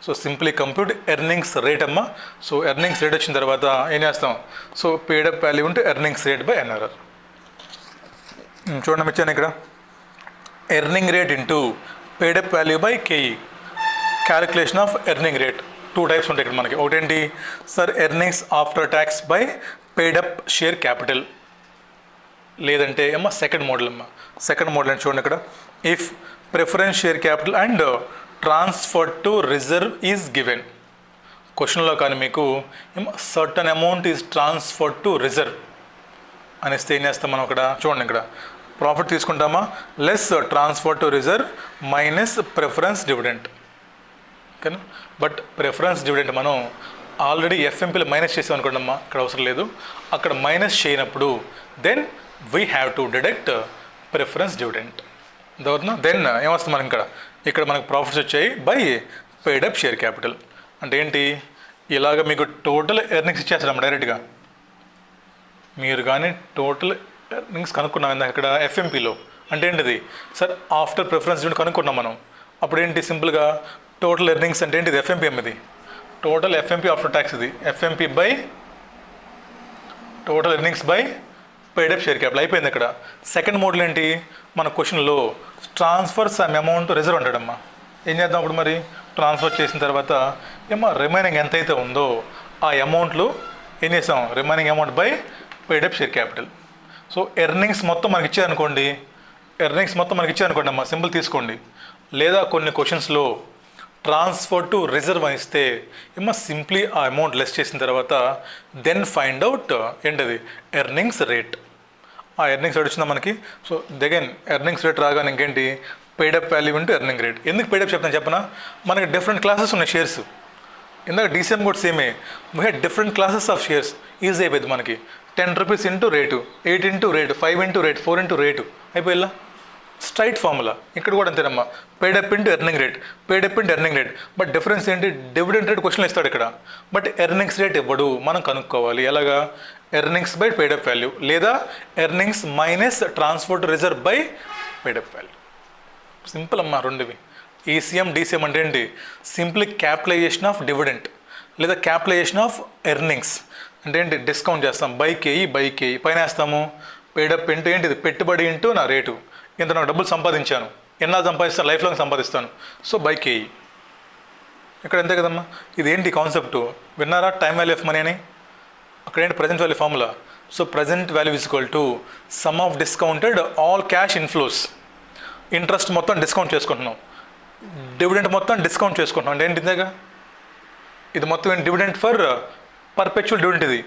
So simply compute earnings rate అమ్మ. సో ఎర్నింగ్స్ రేట్ వచ్చిన తర్వాత ఏం చేస్తాం, సో పేడప్ వాల్యూ ఉంటే ఎర్నింగ్స్ రేట్ బై ఎన్ఆర్ఆర్. చూడండి ఇచ్చాను ఇక్కడ, earning rate into paid up value by KE, calculation of earning rate. 2 types ఉంటాయి ఇక్కడ మనకి. ఒకటేంటి sir, earnings after tax by paid up share capital, లేదంటే అమ్మ సెకండ్ మోడల్ అమ్మ. సెకండ్ మోడల్ అని చూడండి ఇక్కడ, if preference share capital and transfer to reserve is given. క్వశ్చన్లో కానీ మీకు certain amount is transfer to reserve అనేస్తే ఏం చేస్తాం మనం అక్కడ చూడండి, ఇక్కడ ప్రాఫిట్ తీసుకుంటామా, less transfer to reserve minus preference dividend. ఓకేనా, బట్ ప్రిఫరెన్స్ డివిడెంట్ మనం ఆల్రెడీ ఎఫ్ఎంపీలో మైనస్ చేసాం అనుకోండి అమ్మా, ఇక్కడ అవసరం లేదు. అక్కడ మైనస్ చేయనప్పుడు then we have to deduct preference dividend. Then ఏమొస్తుంది మనకి ఇక్కడ మనకు ప్రాఫిట్స్ వచ్చాయి బై పేడప్ షేర్ క్యాపిటల్. అంటే ఏంటి, ఇలాగ మీకు టోటల్ ఎర్నింగ్స్ ఇచ్చేస్తాం డైరెక్ట్గా. మీరు కానీ టోటల్ ఎర్నింగ్స్ కనుక్కున్నాం ఇందాక ఇక్కడ ఎఫ్ఎంపీలో. అంటే ఏంటిది సార్, ఆఫ్టర్ ప్రిఫరెన్స్ డివిడెంట్ కనుక్కున్నాం మనం. అప్పుడు ఏంటి సింపుల్గా టోటల్ ఎర్నింగ్స్ అంటే ఏంటిది, ఎఫ్ఎంపీ అమ్మది, టోటల్ ఎఫ్ఎంపీ ఆఫ్టర్ ట్యాక్స్ ఇది, FMP by total earnings by paid up share capital అయిపోయింది ఇక్కడ. సెకండ్ మోడల్ ఏంటి, మన క్వశ్చన్లో ట్రాన్స్ఫర్ సమ్ అమౌంట్ రిజర్వ్ అంటాడమ్మా. ఏం చేద్దాం అప్పుడు మరి, ట్రాన్స్ఫర్ చేసిన తర్వాత రిమైనింగ్ ఎంతైతే ఉందో ఆ అమౌంట్లు ఏం చేసాం, remaining amount by paid up share capital. So earnings మొత్తం మనకి ఇచ్చారనుకోండి, అమ్మా సింపుల్ తీసుకోండి. లేదా కొన్ని క్వశ్చన్స్లో ట్రాన్స్ఫర్ టు రిజర్వ్ అని ఇస్తే సింప్లీ ఆ అమౌంట్ లెస్ చేసిన తర్వాత దెన్ ఫైండ్ అవుట్ ఏంటది, ఎర్నింగ్స్ రేట్. ఆ ఎర్నింగ్స్ రేట్ వచ్చిందా మనకి. సో అగైన్ ఎర్నింగ్స్ రేట్ రాగానే ఇంకేంటి, paid up value into earning rate. ఎందుకు పేడప్ చెప్తాను చెప్పనా, మనకి డిఫరెంట్ క్లాసెస్ ఉన్నాయి షేర్స్. ఇందాక డీసీఎం కూడా సేమే, we had different classes of shares. Easy అయిపోయింది మనకి. 10 rupees into rate, 8 into rate, 5 into rate, 4 into rate అయిపోయిలా. Straight formula. ఇక్కడ కూడా అంతేనమ్మా, paid up into earning rate, paid-up into earning rate. But difference ఏంటి, డివిడెంట్ రేట్ క్వశ్చన్ ఇస్తాడు ఇక్కడ, but earnings rate ఇవ్వడు. మనం కనుక్కోవాలి ఎలాగా, ఎర్నింగ్స్ బై పేడప్ వాల్యూ లేదా earnings minus transfer to reserve by paid up value. Simple అమ్మా రెండువి. ఈసీఎం డీసీఎం అంటే ఏంటి, సింప్లీ క్యాపిటలైజేషన్ ఆఫ్ డివిడెంట్ లేదా క్యాపిటలైజేషన్ ఆఫ్ ఎర్నింగ్స్. అంటే ఏంటి, డిస్కౌంట్ చేస్తాం బై కేఈ పైన వేస్తాము. పేడప్ ఇంటూ ఏంటిది, పెట్టుబడి ఇంటూ నా రేటు, ఇంత నాకు డబ్బులు సంపాదించాను, ఎన్నాళ్ళు సంపాదిస్తాను, లైఫ్ లాంగ్ సంపాదిస్తాను, సో బై కేఈ. ఇక్కడ అంతే కదమ్మా. ఇదేంటి కాన్సెప్ట్ విన్నారా, టైమ్ వాల్యూ ఆఫ్ మనీ అని. అక్కడ ఏంటి, present value formula. So present value is equal to sum of discounted all cash inflows. Interest మొత్తం డిస్కౌంట్ చేసుకుంటున్నాం, డివిడెంట్ మొత్తం డిస్కౌంట్ చేసుకుంటున్నాం. అంటే ఏంటి ఇంతగా, ఇది మొత్తం ఏంటి, డివిడెంట్ ఫర్ పర్పెచువల్ డివిడెంట్. ఇది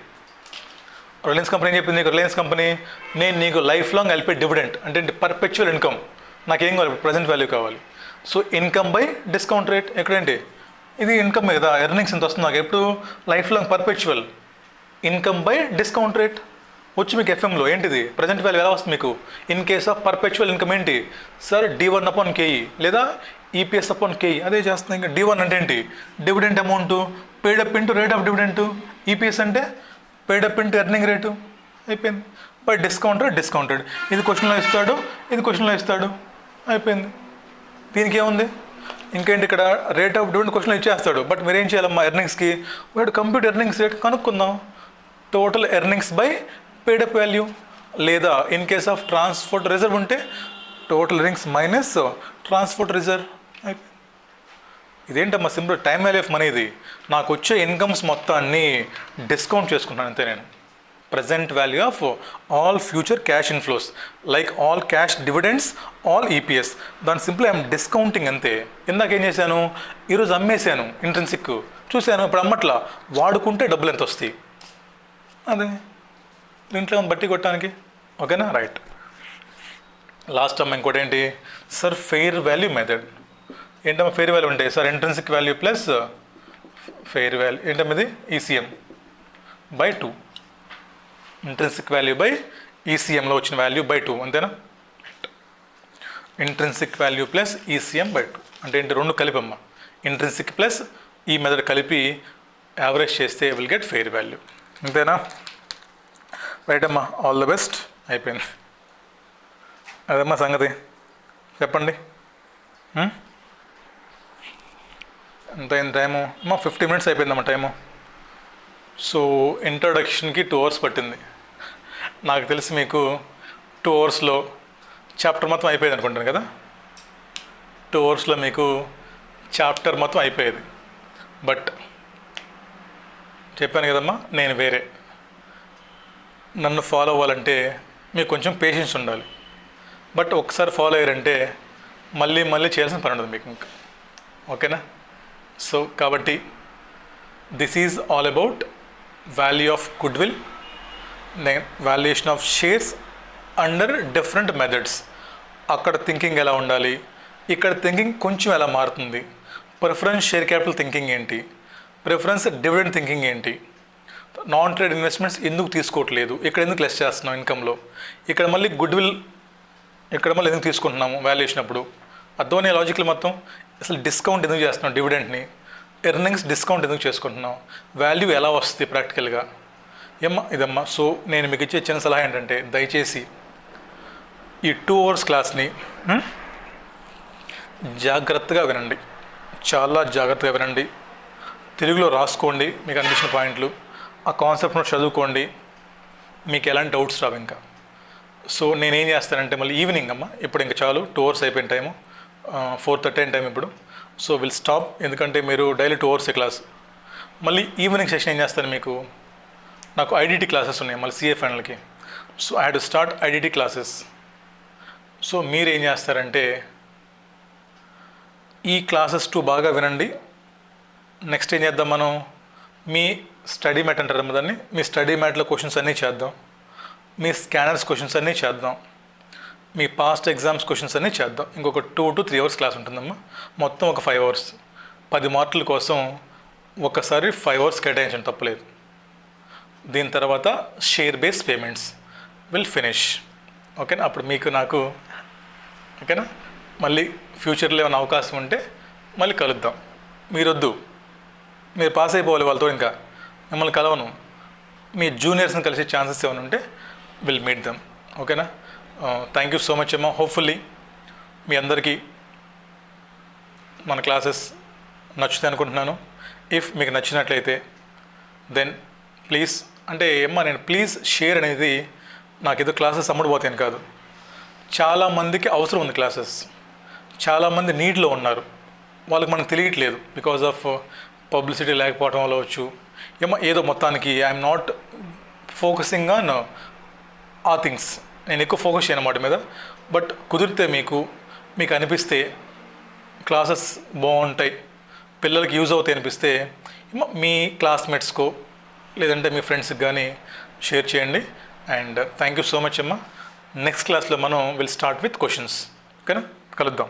రిలయన్స్ కంపెనీ ఏం చెప్పింది, రిలయన్స్ కంపెనీ నేను నీకు లైఫ్ లాంగ్ వెళ్ళిపోయి డివిడెంట్ అంటే పర్పెచువల్ ఇన్కమ్, నాకేం కావాలి, ప్రజెంట్ వాల్యూ కావాలి. So income by discount rate. ఎక్కడేంటి, ఇది ఇన్కమ్ కదా, ఎర్నింగ్స్ ఎంత వస్తుంది నాకు ఎప్పుడు, life long perpetual income by discount rate. వచ్చి మీకు ఎఫ్ఎంలో ఏంటిది, ప్రజెంట్ వాల్యూ ఎలా వస్తుంది మీకు. In case of perpetual income ఏంటి సార్, D1/KE లేదా EPS/KE అదే చేస్తుంది. ఇంకా D1 అంటే ఏంటి, dividend amount, paid-up into rate of dividend. EPS అంటే పేడప్ ఇంటూ ఎర్నింగ్ రేటు. అయిపోయింది. By discounted. ఇది క్వశ్చన్లో ఇస్తాడు, ఇది క్వశ్చన్లో ఇస్తాడు, అయిపోయింది. దీనికి ఏముంది, ఇంకేంటి, ఇక్కడ రేట్ ఆఫ్ డివిడెంట్ క్వశ్చన్లో ఇచ్చేస్తాడు. బట్ మీరు ఏం చేయాలమ్మా, ఎర్నింగ్స్కి వాడు కంప్యూట్ ఎర్నింగ్స్ రేట్ కనుక్కుందాం. Total earnings by paid up value లేదా in case of transfer reserve ఉంటే total earnings minus transfer reserve. అయిపోయింది. ఇదేంటమ్మా simple time value of money. ఇది నాకు వచ్చే ఇన్కమ్స్ మొత్తాన్ని డిస్కౌంట్ చేసుకుంటాను అంతే నేను. Present value of all future cash inflows like all cash dividends, all EPS. దాని సింపుల్ ఐఎమ్ డిస్కౌంటింగ్ అంతే. ఇందాక ఏం చేశాను, ఈరోజు అమ్మేశాను ఇంట్రెన్సిక్, చూశాను ఇప్పుడు అమ్మట్లా, వాడుకుంటే డబ్బులు ఎంత వస్తాయి, అదే ఇంట్లో బట్టి కొట్టడానికి. ఓకేనా, రైట్. లాస్ట్ అమ్మ ఇంకోటి ఏంటి సార్, ఫెయిర్ వాల్యూ మెథడ్. ఏంటమ్మా ఫెయిర్ వాల్యూ ఉంటాయి sir, intrinsic value plus fair value ఏంటమ్మా ఇది ECM by 2, intrinsic value by ఈసీఎంలో వచ్చిన వాల్యూ బై 2 అంతేనా. Intrinsic value plus ECM by 2 అంటే ఏంటి, రెండు కలిపమ్మా, ఇంట్రెన్సిక్ ప్లస్ ఈ మెథడ్ కలిపి యావరేజ్ చేస్తే విల్ గెట్ ఫెయిర్ వాల్యూ అంతేనా. రైట్ అమ్మా, ఆల్ ద బెస్ట్. అయిపోయింది అదమ్మా సంగతి. చెప్పండి ఎంత అయింది టైము అమ్మా? 50 minutes అయిపోయిందమ్మా టైము. సో ఇంట్రొడక్షన్కి 2 hours పట్టింది. నాకు తెలిసి మీకు 2 hours చాప్టర్ మొత్తం అయిపోయేది అనుకుంటాను కదా. 2 hours మీకు చాప్టర్ మొత్తం అయిపోయేది. బట్ చెప్పాను కదమ్మా, నేను వేరే. నన్ను ఫాలో అవ్వాలంటే మీకు కొంచెం పేషెన్స్ ఉండాలి. బట్ ఒకసారి ఫాలో అయ్యారంటే మళ్ళీ మళ్ళీ చేయాల్సిన పని ఉండదు మీకు ఇంకా. ఓకేనా. సో కాబట్టి this is all about value of good will, valuation of shares under different methods. అక్కడ థింకింగ్ ఎలా ఉండాలి, ఇక్కడ థింకింగ్ కొంచెం ఎలా మారుతుంది, ప్రిఫరెన్స్ షేర్ క్యాపిటల్ థింకింగ్ ఏంటి, ప్రిఫరెన్స్ డివిడెండ్ థింకింగ్ ఏంటి, నాన్ ట్రేడ్ ఇన్వెస్ట్మెంట్స్ ఎందుకు తీసుకోవట్లేదు, ఇక్కడ ఎందుకు లెస్ చేస్తున్నాం ఇన్కంలో, ఇక్కడ మళ్ళీ గుడ్ విల్ ఇక్కడ మళ్ళీ ఎందుకు తీసుకుంటున్నాము వాల్యుయేషన్ అప్పుడు, అర్థమనే లాజిక్లు మొత్తం. అసలు డిస్కౌంట్ ఎందుకు చేస్తున్నాం, డివిడెంట్ని ఎర్నింగ్స్ డిస్కౌంట్ ఎందుకు చేసుకుంటున్నాం, వాల్యూ ఎలా వస్తుంది ప్రాక్టికల్గా ఏమ్మా ఇదమ్మా. సో నేను మీకు ఇచ్చే చిన్న సలహా ఏంటంటే దయచేసి ఈ 2 hours క్లాస్ని జాగ్రత్తగా వినండి, చాలా జాగ్రత్తగా వినండి. తెలుగులో రాసుకోండి మీకు అనిపించిన పాయింట్లు, ఆ కాన్సెప్ట్ను చదువుకోండి, మీకు ఎలాంటి డౌట్స్ రావు ఇంకా. సో నేనేం చేస్తానంటే మళ్ళీ ఈవినింగ్ అమ్మ, ఇప్పుడు ఇంకా చాలు 2 hours అయిపోయిన టైము, 4:30 అయిన టైం ఇప్పుడు. సో విల్ స్టాప్, ఎందుకంటే మీరు డైలీ 2 hours క్లాస్. మళ్ళీ ఈవినింగ్ సెషన్ ఏం చేస్తాను, మీకు నాకు ఐడిటి క్లాసెస్ ఉన్నాయి మళ్ళీ సిఏ ఫైనల్కి. So I had to start IDT classes. So మీరు ఏం చేస్తారంటే ఈ క్లాసెస్ 2 బాగా వినండి. నెక్స్ట్ ఏం చేద్దాం మనం, మీ స్టడీ మ్యాట్ అంటారు దాన్ని, మీ స్టడీ మ్యాట్లో క్వశ్చన్స్ అన్నీ చేద్దాం, మీ స్కానర్స్ క్వశ్చన్స్ అన్నీ చేద్దాం, మీ పాస్ట్ ఎగ్జామ్స్ క్వశ్చన్స్ అన్నీ చేద్దాం. ఇంకొక 2 to 3 hours క్లాస్ ఉంటుందమ్మా, మొత్తం ఒక 5 hours. 10 మార్కుల కోసం ఒకసారి 5 hours కేటాయించండి, తప్పలేదు. దీని తర్వాత share based payments will finish. ఓకేనా, అప్పుడు మీకు నాకు ఓకేనా. మళ్ళీ ఫ్యూచర్లో ఏమైనా అవకాశం ఉంటే మళ్ళీ కలుద్దాం. మీరొద్దు, మీరు పాస్ అయిపోవాలి వాళ్ళతో, ఇంకా మిమ్మల్ని కలవను. మీ జూనియర్స్ని కలిసే ఛాన్సెస్ ఏమైనా ఉంటే విల్ మీట్ దెమ్. ఓకేనా. థ్యాంక్ యూ సో మచ్ అమ్మా. హోప్ఫుల్లీ మీ అందరికీ మన క్లాసెస్ నచ్చుతాయి అనుకుంటున్నాను. ఇఫ్ మీకు నచ్చినట్లయితే దెన్ ప్లీజ్, అంటే ఏమ్మా నేను ప్లీజ్ షేర్ అనేది నాకు ఏదో క్లాసెస్ అమ్ముడుపోతాయని కాదు, చాలామందికి అవసరం ఉంది క్లాసెస్. చాలామంది నీడ్లో ఉన్నారు, వాళ్ళకి మనకు తెలియట్లేదు బికాజ్ ఆఫ్ పబ్లిసిటీ లేకపోవడం వల్ల వచ్చు ఏదో. మొత్తానికి ఐఎమ్ నాట్ ఫోకసింగ్ ఆన్ ఆ థింగ్స్, నేను ఎక్కువ ఫోకస్ చేయను వాటి మీద. బట్ కుదిరితే మీకు అనిపిస్తే క్లాసెస్ బాగుంటాయి, పిల్లలకి యూజ్ అవుతాయి అనిపిస్తే మీ క్లాస్మేట్స్కో లేదంటే మీ ఫ్రెండ్స్కి కానీ షేర్ చేయండి. And thank you so much అమ్మా. నెక్స్ట్ క్లాస్లో మనం విల్ స్టార్ట్ విత్ క్వశ్చన్స్. ఓకేనా, కలుద్దాం.